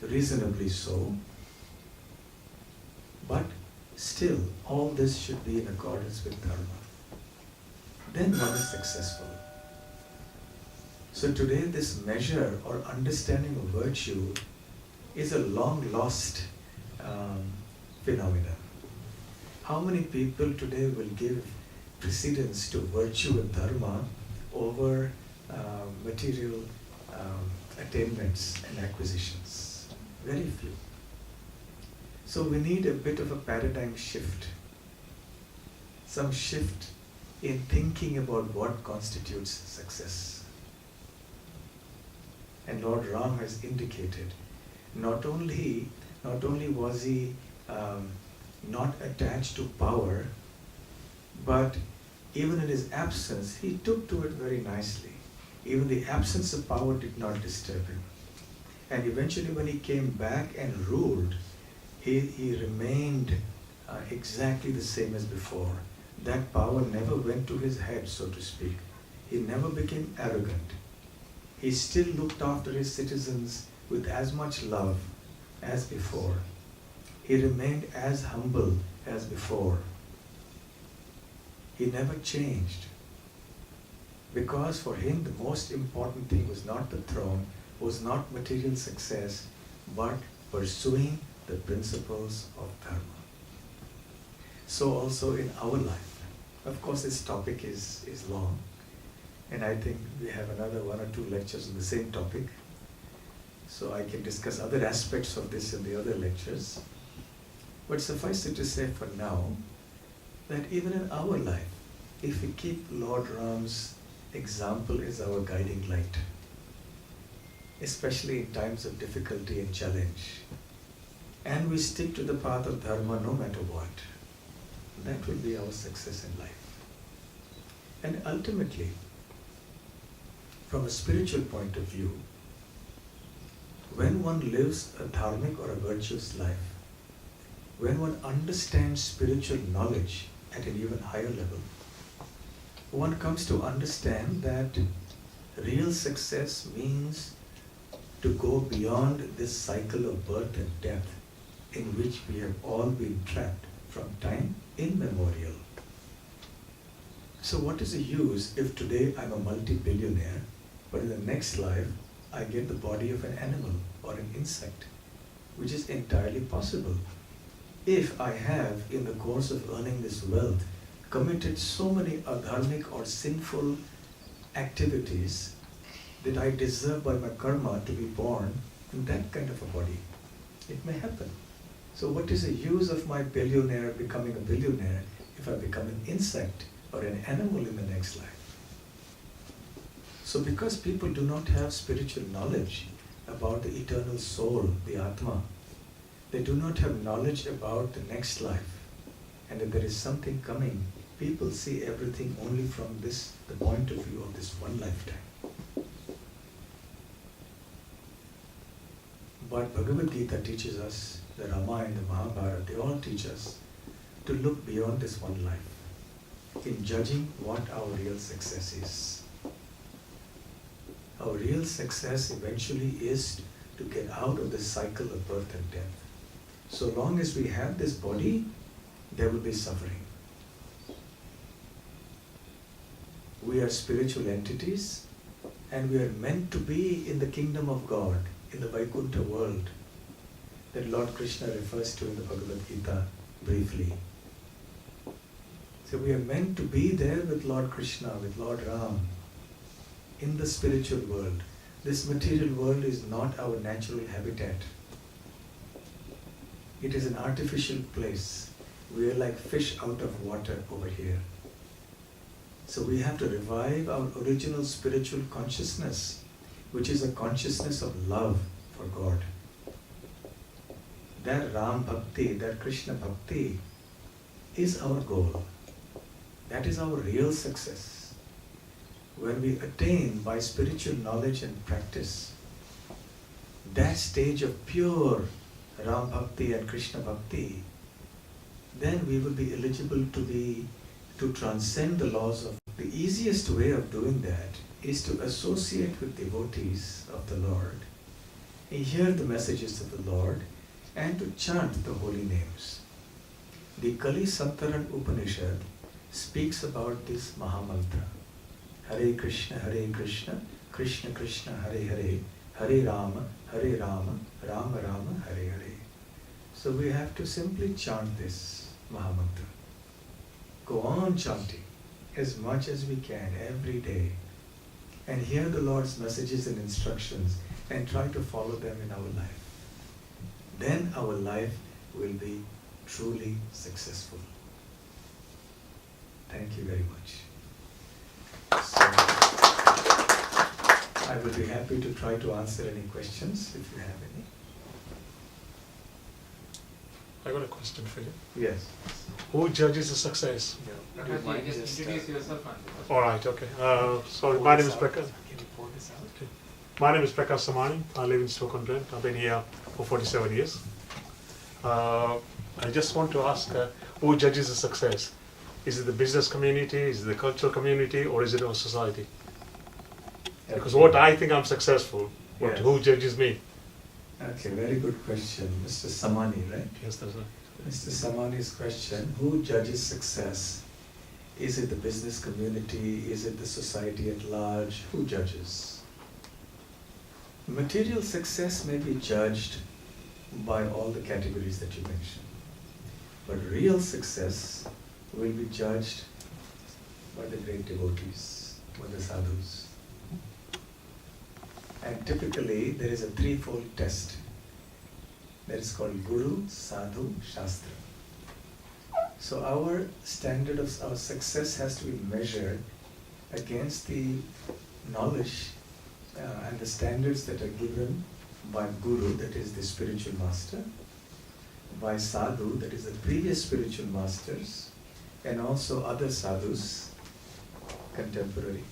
reasonably so. But still, all this should be in accordance with dharma. Then one is successful. So today this measure or understanding of virtue is a long lost phenomenon. How many people today will give precedence to virtue and dharma over material attainments and acquisitions. Very few. So we need a bit of a paradigm shift. Some shift in thinking about what constitutes success. And Lord Ram has indicated, not only was he not attached to power, but even in his absence, he took to it very nicely. Even the absence of power did not disturb him. And eventually when he came back and ruled, he remained exactly the same as before. That power never went to his head, so to speak. He never became arrogant. He still looked after his citizens with as much love as before. He remained as humble as before. He never changed. Because for him the most important thing was not the throne, was not material success, but pursuing the principles of dharma. So also in our life. Of course this topic is long, and I think we have another 1 or 2 lectures on the same topic. So I can discuss other aspects of this in the other lectures. But suffice it to say for now, that even in our life, if we keep Lord Ram's example as our guiding light, especially in times of difficulty and challenge, and we stick to the path of dharma no matter what, that will be our success in life. And ultimately, from a spiritual point of view, when one lives a dharmic or a virtuous life, when one understands spiritual knowledge at an even higher level, one comes to understand that real success means to go beyond this cycle of birth and death in which we have all been trapped from time immemorial. So what is the use if today I'm a multi-billionaire, but in the next life I get the body of an animal or an insect, which is entirely possible. If I have, in the course of earning this wealth, committed so many adharmic or sinful activities that I deserve by my karma to be born in that kind of a body, it may happen. So what is the use of my billionaire becoming a billionaire if I become an insect or an animal in the next life? So because people do not have spiritual knowledge about the eternal soul, the Atma, they do not have knowledge about the next life and that there is something coming, people see everything only from the point of view of this one lifetime. But Bhagavad Gita teaches us, the Ramayana, the Maha-Mantra, they all teach us to look beyond this one life in judging what our real success is. Our real success eventually is to get out of this cycle of birth and death. So long as we have this body, there will be suffering. We are spiritual entities and we are meant to be in the kingdom of God, in the Vaikuntha world that Lord Krishna refers to in the Bhagavad Gita briefly. So we are meant to be there with Lord Krishna, with Lord Ram, in the spiritual world. This material world is not our natural habitat. It is an artificial place. We are like fish out of water over here. So we have to revive our original spiritual consciousness, which is a consciousness of love for God. That Ram Bhakti, that Krishna Bhakti is our goal. That is our real success. When we attain by spiritual knowledge and practice that stage of pure Ram Bhakti and Krishna Bhakti, then we will be eligible to transcend the laws of. The easiest way of doing that is to associate with devotees of the Lord, and hear the messages of the Lord, and to chant the holy names. The Kali Santaran Upanishad speaks about this Maha-Mantra. Hare Krishna, Krishna Krishna, Hare Hare, Hare Rama, Rama Rama, Hare Hare. So we have to simply chant this Maha-Mantra. Go on chanting as much as we can every day. and hear the Lord's messages and instructions and try to follow them in our life. Then our life will be truly successful. Thank you very much. So, I will be happy to try to answer any questions if you have any. I got a question for you. Yes. Who judges the success? Do you mind Just introduce yourself. All right, okay. Sorry, my name is Prakash. Can you pour this out? Okay. My name is Prakash Samani. I live in Stoke-on-Trent. I've been here for 47 years. I just want to ask, who judges the success? Is it the business community, is it the cultural community, or is it our society? Because what I think I'm successful, but Yes. who judges me? Okay, very good question. Mr. Samani, right? Yes, that's right. Mr. Samani's question, who judges success? Is it the business community? Is it the society at large? Who judges? Material success may be judged by all the categories that you mentioned. But real success will be judged by the great devotees, by the sadhus. And typically there is a threefold test that is called Guru, Sadhu, Shastra. So our standard of our success has to be measured against the knowledge and the standards that are given by Guru, that is the spiritual master, by Sadhu, that is the previous spiritual masters, and also other sadhus, contemporary,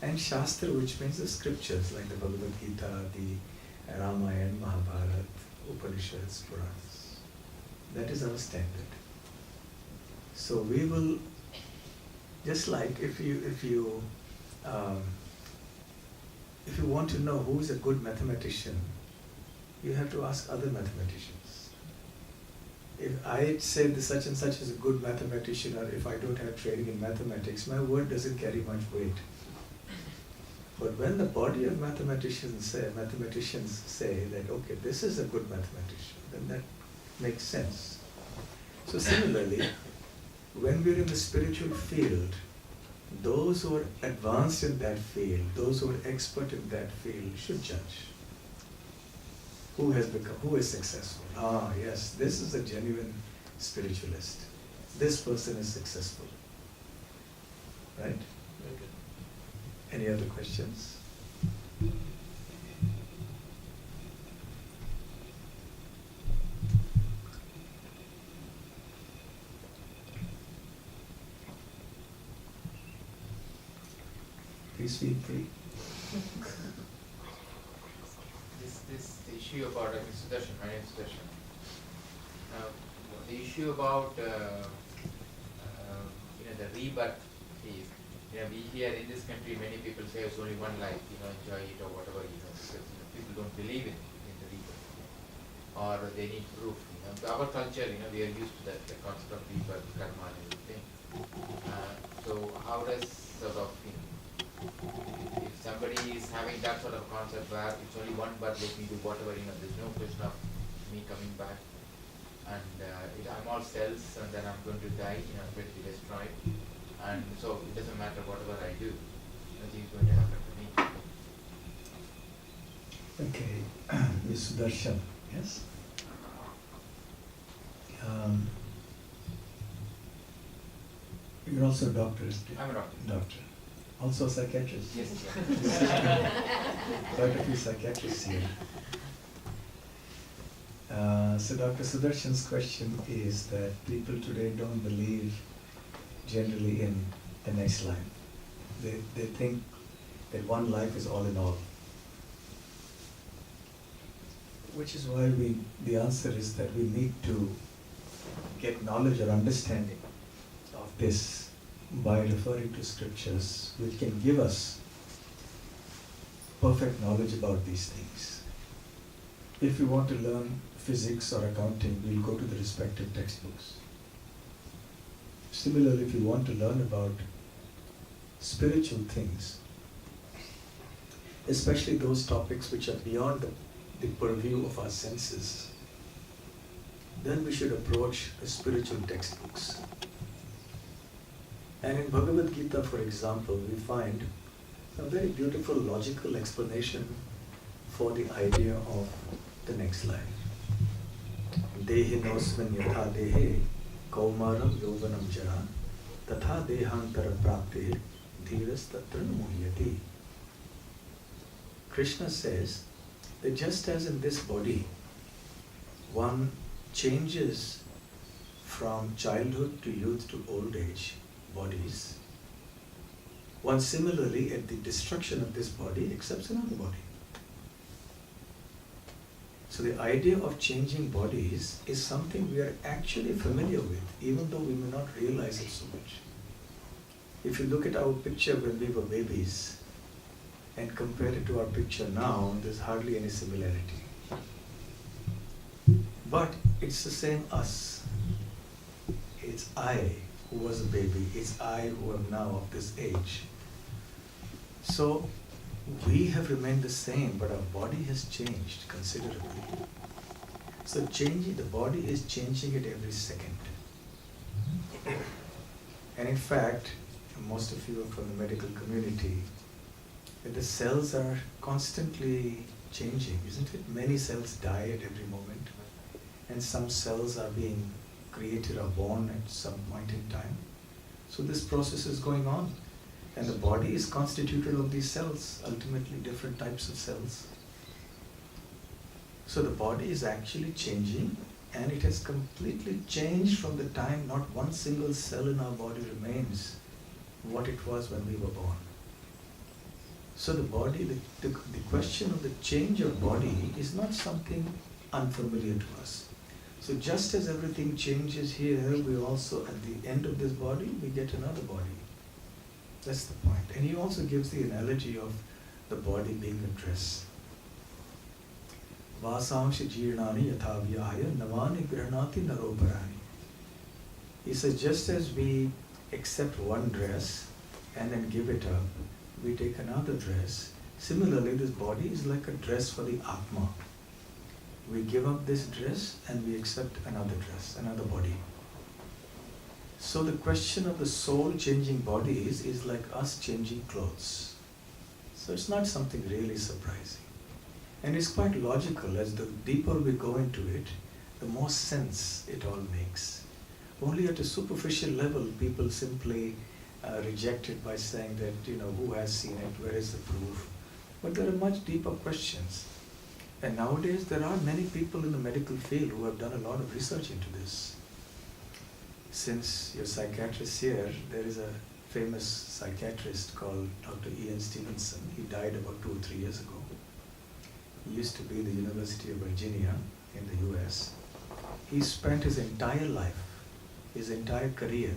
and Shastra, which means the scriptures like the Bhagavad Gita, the Ramayan, Maha-Mantra, Upanishads, Puranas. That is our standard. So we will, just like if you want to know who is a good mathematician, you have to ask other mathematicians. If I say that such and such is a good mathematician, or if I don't have training in mathematics, my word doesn't carry much weight. But when the body of mathematicians say that, okay, this is a good mathematician, then that makes sense. So similarly, when we're in the spiritual field, those who are advanced in that field, those who are expert in that field should judge. Who is successful? Ah, yes, this is a genuine spiritualist. This person is successful. Right? Any other questions? Please feel free. This issue about Sudarshan, my name is Sudarshan. The issue about the rebirth is, we hear in this country many people say it's only one life, enjoy it or whatever, because people don't believe in the rebirth, or they need proof. Our culture, we are used to that, the concept of rebirth, karma and everything. So how does sort of, if somebody is having that sort of concept where it's only one birth, let me do whatever, there's no question of me coming back, and I'm all cells, and then I'm going to die, I'm going to be destroyed, and so it doesn't matter whatever I do, nothing is going to happen to me. Okay, Ms. Sudarshan, yes? You're also a doctor, isn't it? I'm a doctor. Doctor. Also a psychiatrist? Yes. Quite a few psychiatrists here. So Dr. Sudarshan's question is that people today don't believe generally in the next life. They think that one life is all in all. Which is why the answer is that we need to get knowledge or understanding of this by referring to scriptures, which can give us perfect knowledge about these things. If we want to learn physics or accounting, we'll go to the respective textbooks. Similarly, if you want to learn about spiritual things, especially those topics which are beyond the purview of our senses, then we should approach the spiritual textbooks. And in Bhagavad Gita, for example, we find A very beautiful logical explanation for the idea of the next life. Dehinosman yatha dehe kaumaram yovanam jara tatha dehantara prapte dhiras tatra muhyati. Krishna says that just as in this body one changes from childhood to youth to old age bodies, one similarly at the destruction of this body accepts another body. So the idea of changing bodies is something we are actually familiar with, even though we may not realize it so much. If you look at our picture when we were babies and compare it to our picture now, there's hardly any similarity. But it's the same us. It's I who was a baby. It's I who am now of this age. So we have remained the same, but our body has changed considerably. So changing, the body is changing at every second. And in fact, most of you are from the medical community, the cells are constantly changing, isn't it? Many cells die at every moment, and some cells are being created or born at some point in time. So this process is going on. And the body is constituted of these cells, ultimately different types of cells. So the body is actually changing, and it has completely changed from the time not one single cell in our body remains what it was when we were born. So the body, the question of the change of body is not something unfamiliar to us. So just as everything changes here, we also, at the end of this body, we get another body. That's the point. And he also gives the analogy of the body being a dress. Vasamshi jirnani yathavyaya navani grihnati naroparani. He says, just as we accept one dress and then give it up, we take another dress. Similarly, this body is like a dress for the Atma. We give up this dress and we accept another dress, another body. So the question of the soul changing bodies is like us changing clothes. So it's not something really surprising. And it's quite logical. As the deeper we go into it, the more sense it all makes. Only at a superficial level, people simply reject it by saying that, who has seen it, where is the proof? But there are much deeper questions. And nowadays there are many people in the medical field who have done a lot of research into this. Since you're psychiatrists here, there is a famous psychiatrist called Dr. Ian Stevenson. He died about 2 or 3 years ago. He used to be at the University of Virginia in the US. He spent his entire life, his entire career,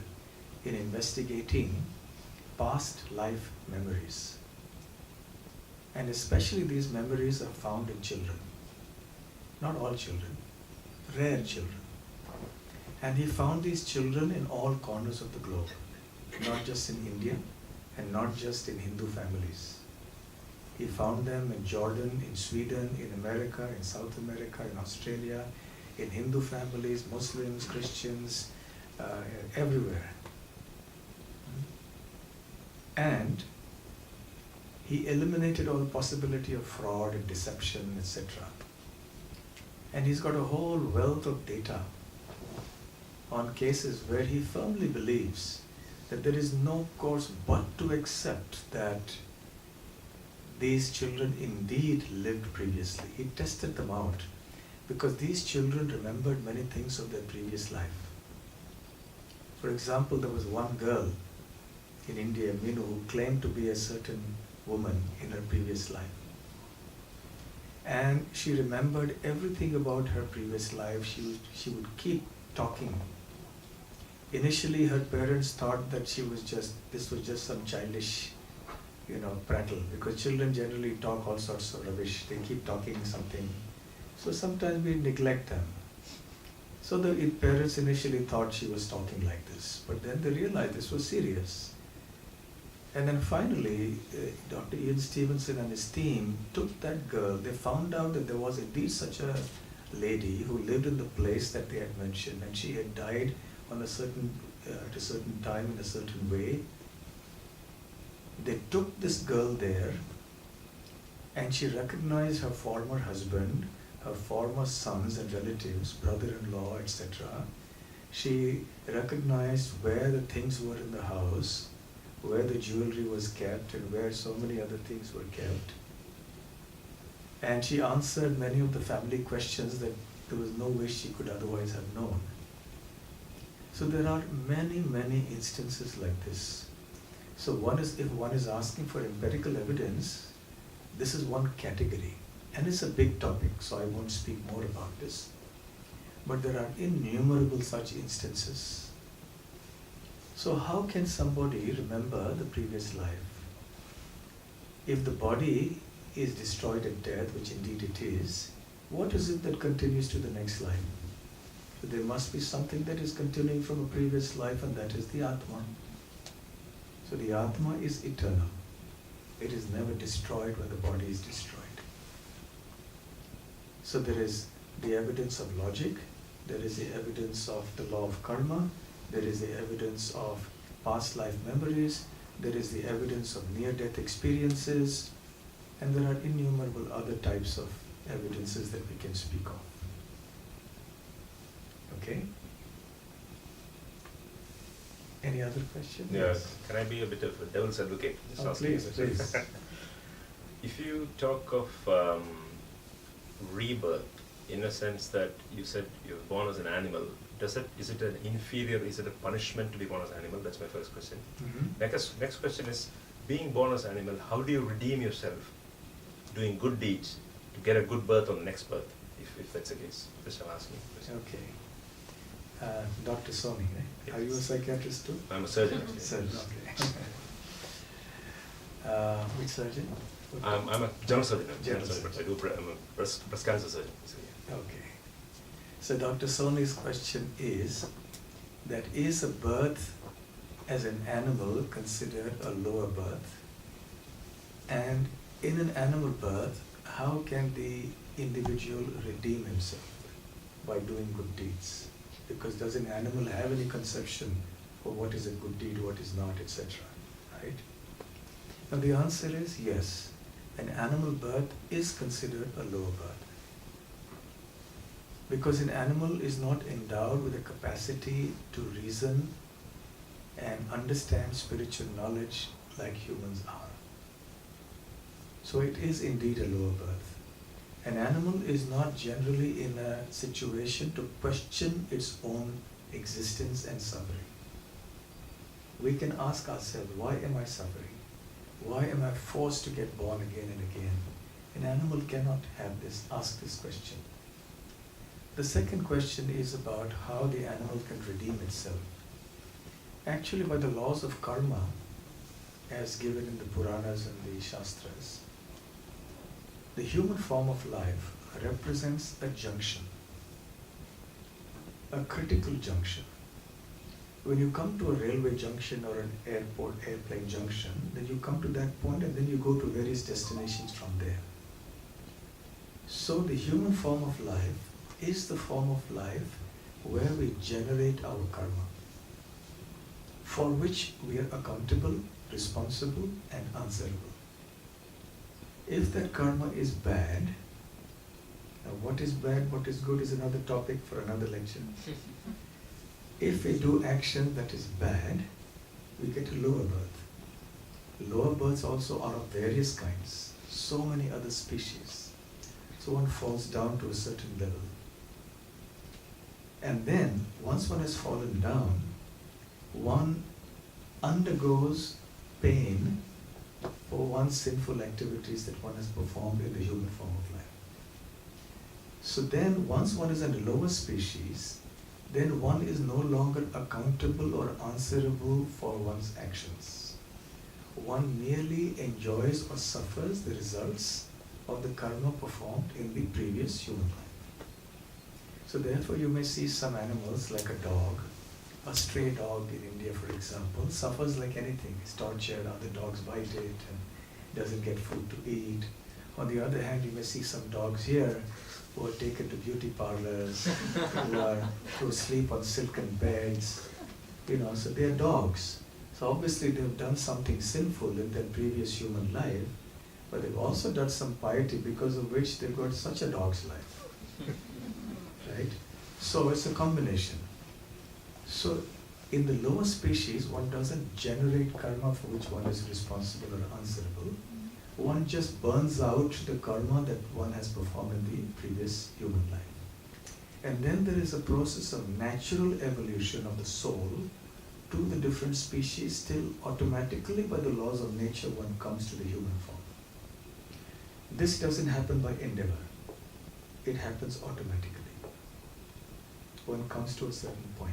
in investigating past life memories. And especially these memories are found in children. Not all children, rare children. And he found these children in all corners of the globe, not just in India and not just in Hindu families. He found them in Jordan, in Sweden, in America, in South America, in Australia, in Hindu families, Muslims, Christians, everywhere. And he eliminated all possibility of fraud and deception, etc. And he's got a whole wealth of data on cases where he firmly believes that there is no course but to accept that these children indeed lived previously. He tested them out because these children remembered many things of their previous life. For example, there was one girl in India, Minu, who claimed to be a certain woman in her previous life. And she remembered everything about her previous life. She would keep talking. Initially, her parents thought that this was just some childish, prattle, because children generally talk all sorts of rubbish. They keep talking something. So sometimes we neglect them. So the parents initially thought she was talking like this, but then they realized this was serious. And then finally, Dr. Ian Stevenson and his team took that girl. They found out that there was indeed such a lady who lived in the place that they had mentioned, and she had died on at a certain time in a certain way. They took this girl there, and she recognized her former husband, her former sons and relatives, brother-in-law, etc. She recognized where the things were in the house, where the jewelry was kept, and where so many other things were kept. And she answered many of the family questions that there was no way she could otherwise have known. So there are many, many instances like this. So if one is asking for empirical evidence, this is one category. And it's a big topic, so I won't speak more about this. But there are innumerable such instances. So how can somebody remember the previous life? If the body is destroyed at death, which indeed it is, what is it that continues to the next life? So there must be something that is continuing from a previous life, and that is the Atma. So the Atma is eternal. It is never destroyed when the body is destroyed. So there is the evidence of logic, there is the evidence of the law of karma, there is the evidence of past life memories, there is the evidence of near-death experiences, and there are innumerable other types of evidences that we can speak of. Okay? Any other questions? Yes. Can I be a bit of a devil's advocate? Just asking Please, a question. please. If you talk of rebirth, in a sense that you said you're born as an animal, is it an inferior, is it a punishment to be born as an animal? That's my first question. Mm-hmm. Next question is, being born as an animal, how do you redeem yourself doing good deeds to get a good birth on the next birth, if that's the case? Just I'm asking. Okay. Dr. Swami, right? Are you a Yes. psychiatrist too? I'm a surgeon. actually. Surgeon, okay. Which surgeon? I'm a general surgeon. General But I'm a breast cancer surgeon. So, yeah. Okay. So Dr. Soni's question is that is a birth as an animal considered a lower birth? And in an animal birth, how can the individual redeem himself? By doing good deeds. Because does an animal have any conception of what is a good deed, what is not, etc. Right? Now the answer is yes. An animal birth is considered a lower birth. Because an animal is not endowed with the capacity to reason and understand spiritual knowledge like humans are. So it is indeed a lower birth. An animal is not generally in a situation to question its own existence and suffering. We can ask ourselves, why am I suffering? Why am I forced to get born again and again? An animal cannot ask this question. The second question is about how the animal can redeem itself. Actually, by the laws of karma, as given in the Puranas and the Shastras, the human form of life represents a junction, a critical junction. When you come to a railway junction or an airplane junction, then you come to that point and then you go to various destinations from there. So the human form of life is the form of life where we generate our karma, for which we are accountable, responsible, and answerable. If that karma is bad, now what is bad, what is good is another topic for another lecture. If we do action that is bad, we get a lower birth. Lower births also are of various kinds, so many other species. So one falls down to a certain level. And then, once one has fallen down, one undergoes pain for one's sinful activities that one has performed in the human form of life. So then, once one is in a lower species, then one is no longer accountable or answerable for one's actions. One merely enjoys or suffers the results of the karma performed in the previous human life. So therefore you may see some animals like a dog, a stray dog in India for example, suffers like anything. It's tortured, other dogs bite it and doesn't get food to eat. On the other hand, you may see some dogs here who are taken to beauty parlors, who sleep on silken beds, so they are dogs. So obviously they've done something sinful in their previous human life, but they've also done some piety because of which they've got such a dog's life. Right? So it's a combination. So in the lower species, one doesn't generate karma for which one is responsible or answerable. One just burns out the karma that one has performed in the previous human life. And then there is a process of natural evolution of the soul to the different species. Still automatically by the laws of nature one comes to the human form. This doesn't happen by endeavor. It happens automatically. One comes to a certain point.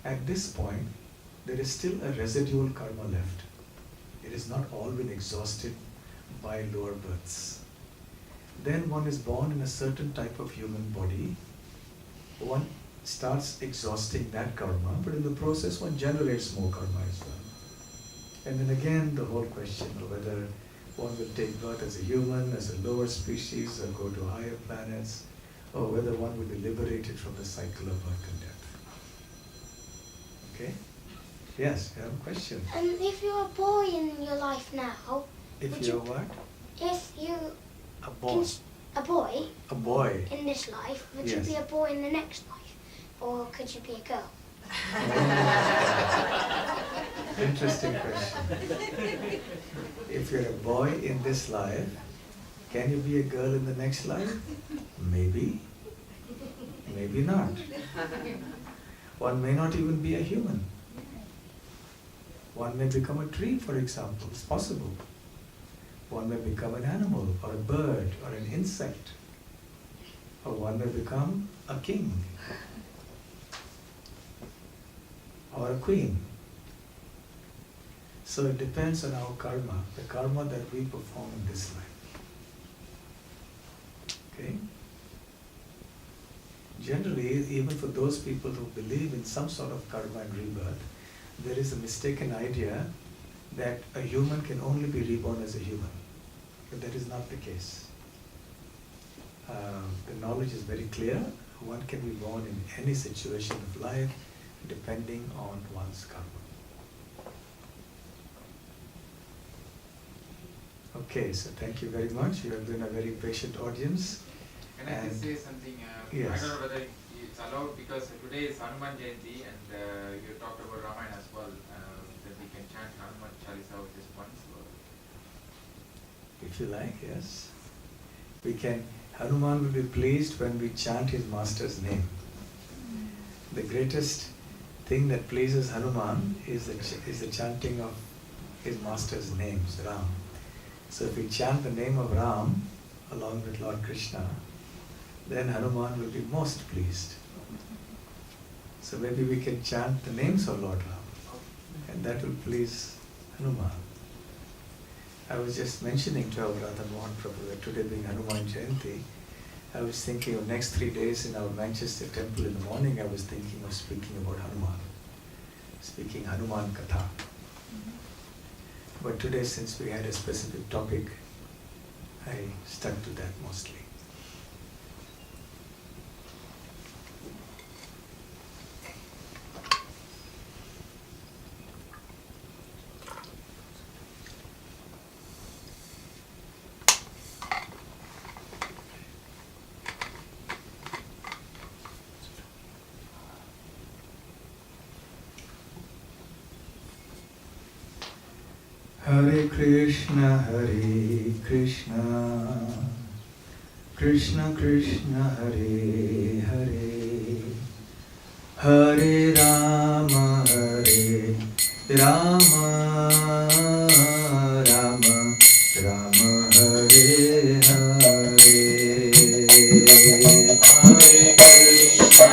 At this point, there is still a residual karma left. It is not all been exhausted by lower births. Then one is born in a certain type of human body. One starts exhausting that karma, but in the process one generates more karma as well. And then again the whole question of whether one will take birth as a human, as a lower species, or go to higher planets, or whether one will be liberated from the cycle of birth and death. Okay? Yes, you have a question. If you're a boy in your life now, If you're what? if you A boy. a boy A boy. in this life, would Yes. you be a boy in the next life, or could you be a girl? Interesting question. If you're a boy in this life, can you be a girl in the next life? Maybe. Maybe not. One may not even be a human. One may become a tree, for example. It's possible. One may become an animal, or a bird, or an insect. Or one may become a king, or a queen. So it depends on our karma, the karma that we perform in this life. Okay? Generally, even for those people who believe in some sort of karma and rebirth, there is a mistaken idea that a human can only be reborn as a human. But that is not the case. The knowledge is very clear. One can be born in any situation of life depending on one's karma. Okay, so thank you very much. You have been a very patient audience. Can I just say something? Yes. I don't know whether it's allowed because today is Hanuman Jayanti and you talked about Ramayana as well. That we can chant Hanuman Chalisa with this once. If you like, yes. We can, Hanuman will be pleased when we chant his master's name. The greatest thing that pleases Hanuman is the chanting of his master's names, Ram. So if we chant the name of Ram along with Lord Krishna, then Hanuman will be most pleased. So maybe we can chant the names of Lord Ram, and that will please Hanuman. I was just mentioning to our Radha Mohan Prabhu that today being Hanuman Jayanti, I was thinking of next 3 days in our Manchester temple in the morning, I was thinking of speaking about Hanuman, speaking Hanuman Katha. But today, since we had a specific topic, I stuck to that mostly. Hare Krishna, Krishna Krishna, Hare Hare, Hare Rama, Rama Rama, Rama Hare Hare. Hare Krishna,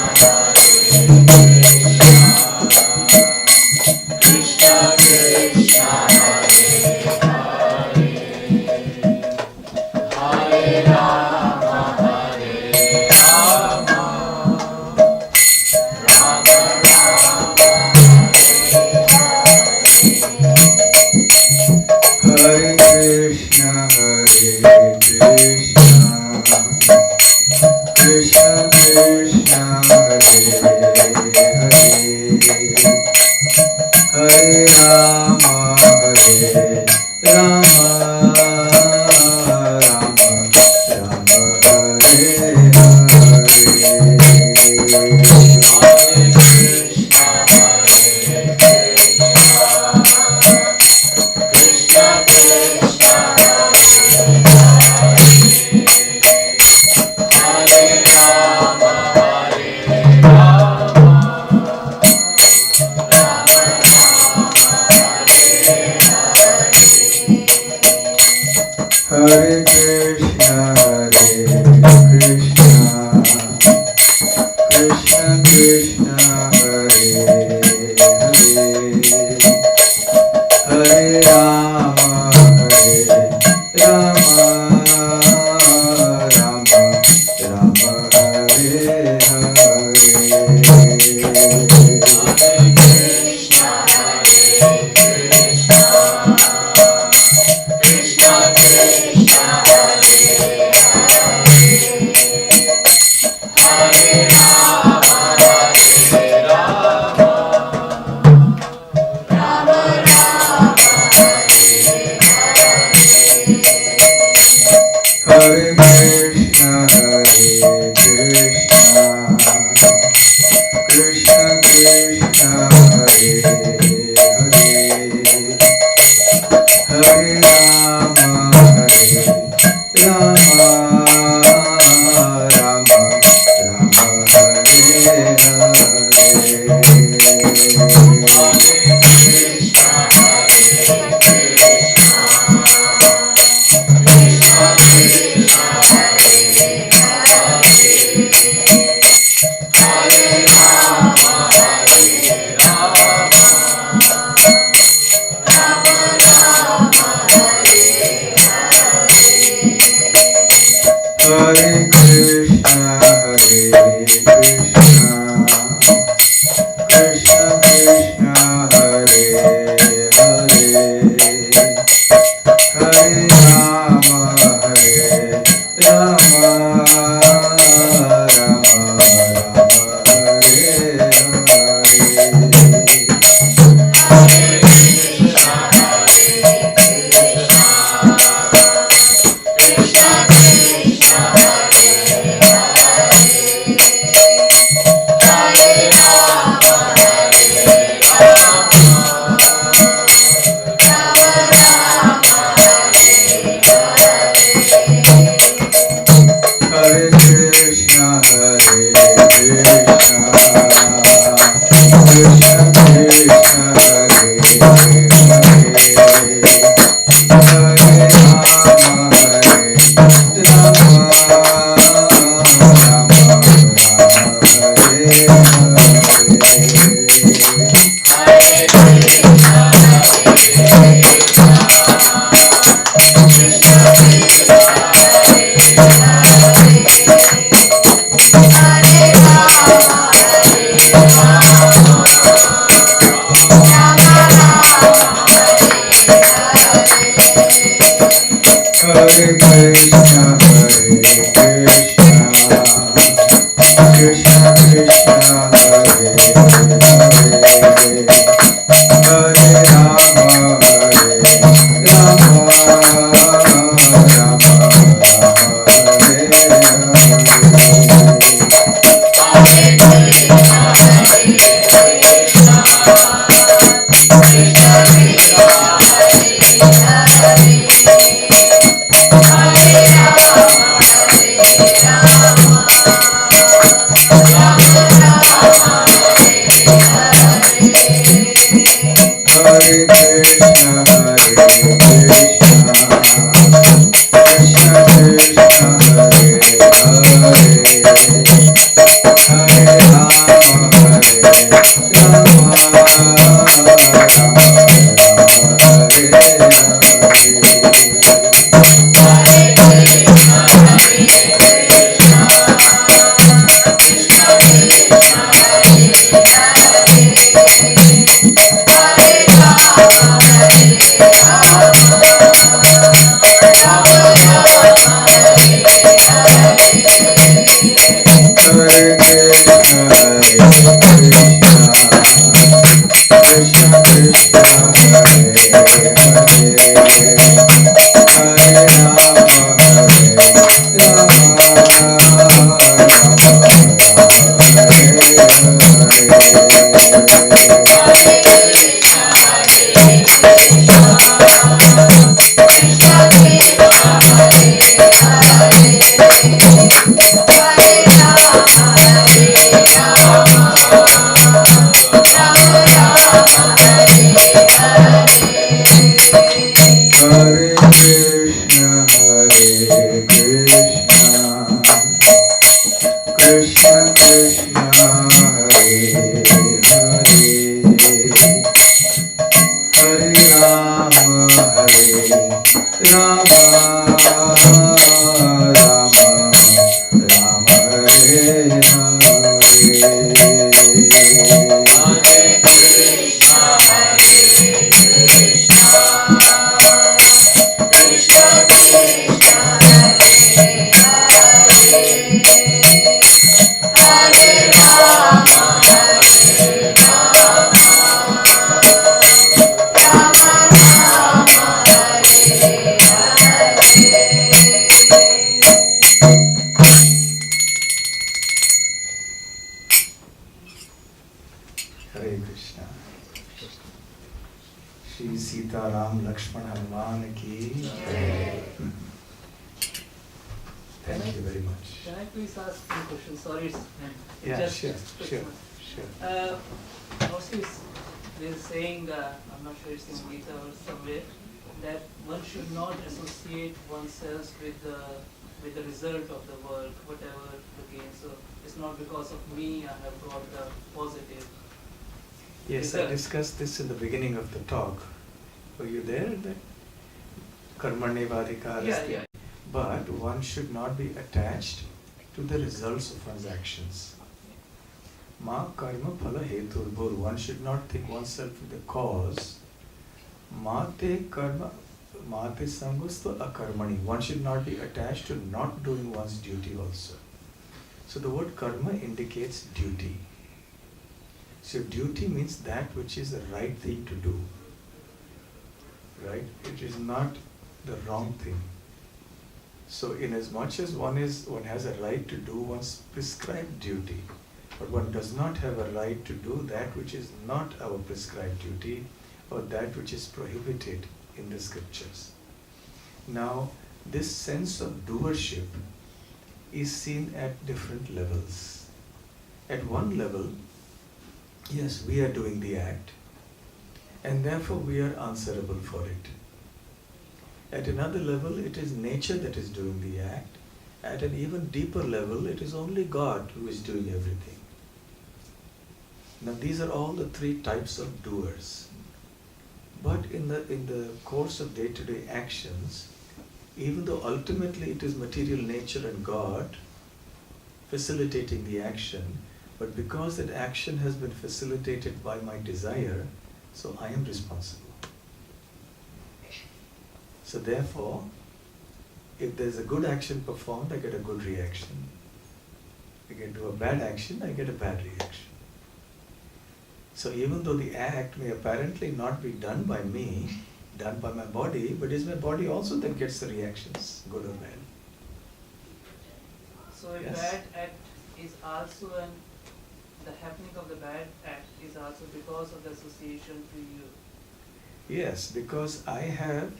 Krishna Krishna, Hare Hare Krishna. Shri Sita Ram Lakshman Hanuman ki. Thank you very much. Can I please ask one question? Sorry, it's Yeah, just sure, quick sure, one. sure. Mostly they're saying that, I'm not sure it's in Gita or somewhere, that one should not associate oneself with the result of the work, whatever the gain. So it's not because of me I have got the positive. Yes, I discussed this in the beginning of the talk. Were you there? Karmane Vadikara. Yeah. But one should not be attached to the results of one's actions. Ma karma phala heturbhur. One should not think oneself with the cause. Mate karma, mate sangusto akarmani. One should not be attached to not doing one's duty also. So the word karma indicates duty. So duty means that which is the right thing to do. Right? It is not the wrong thing. So inasmuch as one has a right to do one's prescribed duty, but one does not have a right to do that which is not our prescribed duty or that which is prohibited in the scriptures. Now, this sense of doership is seen at different levels. At one level, yes, we are doing the act, and therefore we are answerable for it. At another level, it is nature that is doing the act. At an even deeper level, it is only God who is doing everything. Now, these are all the three types of doers. But in the course of day-to-day actions, even though ultimately it is material nature and God facilitating the action, but because that action has been facilitated by my desire, so I am responsible. So therefore, if there's a good action performed, I get a good reaction. If I do a bad action, I get a bad reaction. So even though the act may apparently not be done by me, done by my body, but is my body also that gets the reactions, good or bad? So a Yes. bad act is also the happening of the bad act is also because of the association to you. Yes, because I have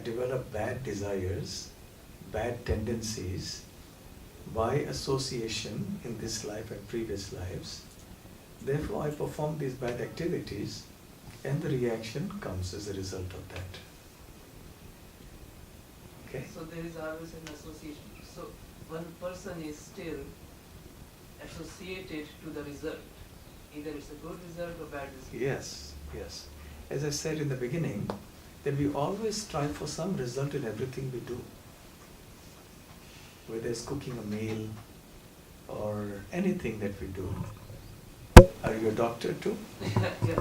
developed bad desires, bad tendencies by association in this life and previous lives. Therefore, I perform these bad activities and the reaction comes as a result of that. Okay? So there is always an association. So one person is still associated to the result. Either it's a good result or bad result. Yes, yes. As I said in the beginning, that we always strive for some result in everything we do. Whether it's cooking a meal or anything that we do. Are you a doctor too? Yeah.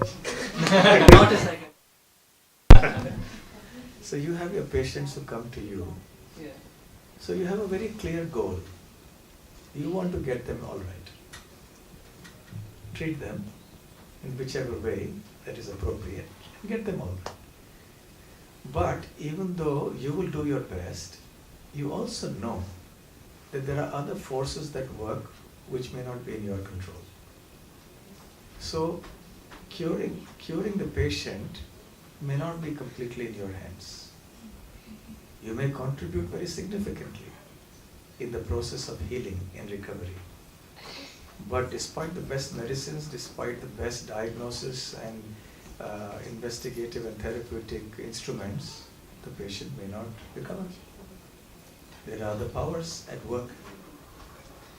Not a second. So you have your patients who come to you. Yeah. So you have a very clear goal. You want to get them all right. Treat them in whichever way that is appropriate and get them all right. But even though you will do your best, you also know that there are other forces that work which may not be in your control. So curing the patient may not be completely in your hands. You may contribute very significantly in the process of healing and recovery. But despite the best medicines, despite the best diagnosis and investigative and therapeutic instruments, the patient may not recover. There are other powers at work.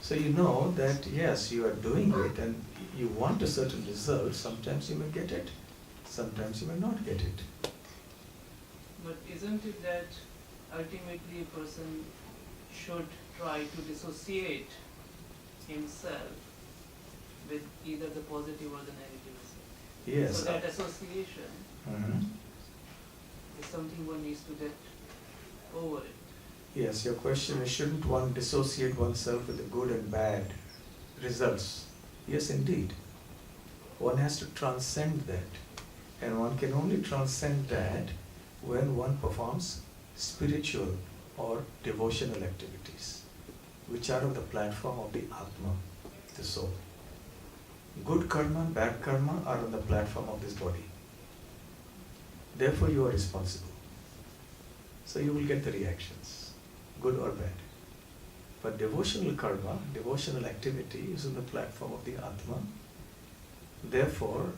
So you know that yes, you are doing it and you want a certain result. Sometimes you may get it, sometimes you may not get it. But isn't it that ultimately a person should try to dissociate himself with either the positive or the negative result? Yes. So that association Mhm. is something one needs to get over it. Yes, your question is, shouldn't one dissociate oneself with the good and bad results? Yes, indeed. One has to transcend that. And one can only transcend that when one performs spiritual or devotional activities, which are on the platform of the Atma, the soul. Good karma, bad karma are on the platform of this body. Therefore, you are responsible. So you will get the reactions, good or bad. But devotional karma, devotional activity is on the platform of the Atma. Therefore,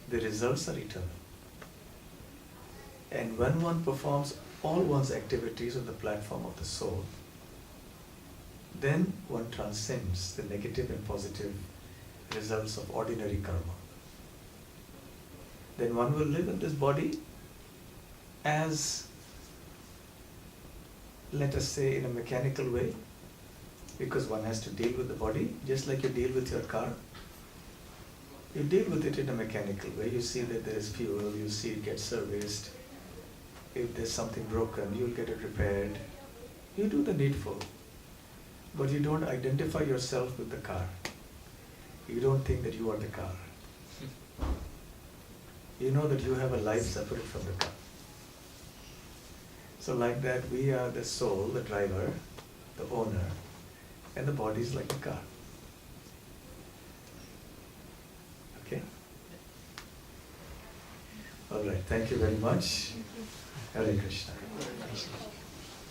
the results are eternal. And when one performs all one's activities on the platform of the soul, then one transcends the negative and positive results of ordinary karma. Then one will live in this body as, let us say, in a mechanical way, because one has to deal with the body, just like you deal with your car. You deal with it in a mechanical way. You see that there is fuel, you see it gets serviced. If there's something broken, you'll get it repaired. You do the needful. But you don't identify yourself with the car. You don't think that you are the car. You know that you have a life separate from the car. So like that, we are the soul, the driver, the owner, and the body is like the car. Okay? All right, thank you very much. Hare Krishna.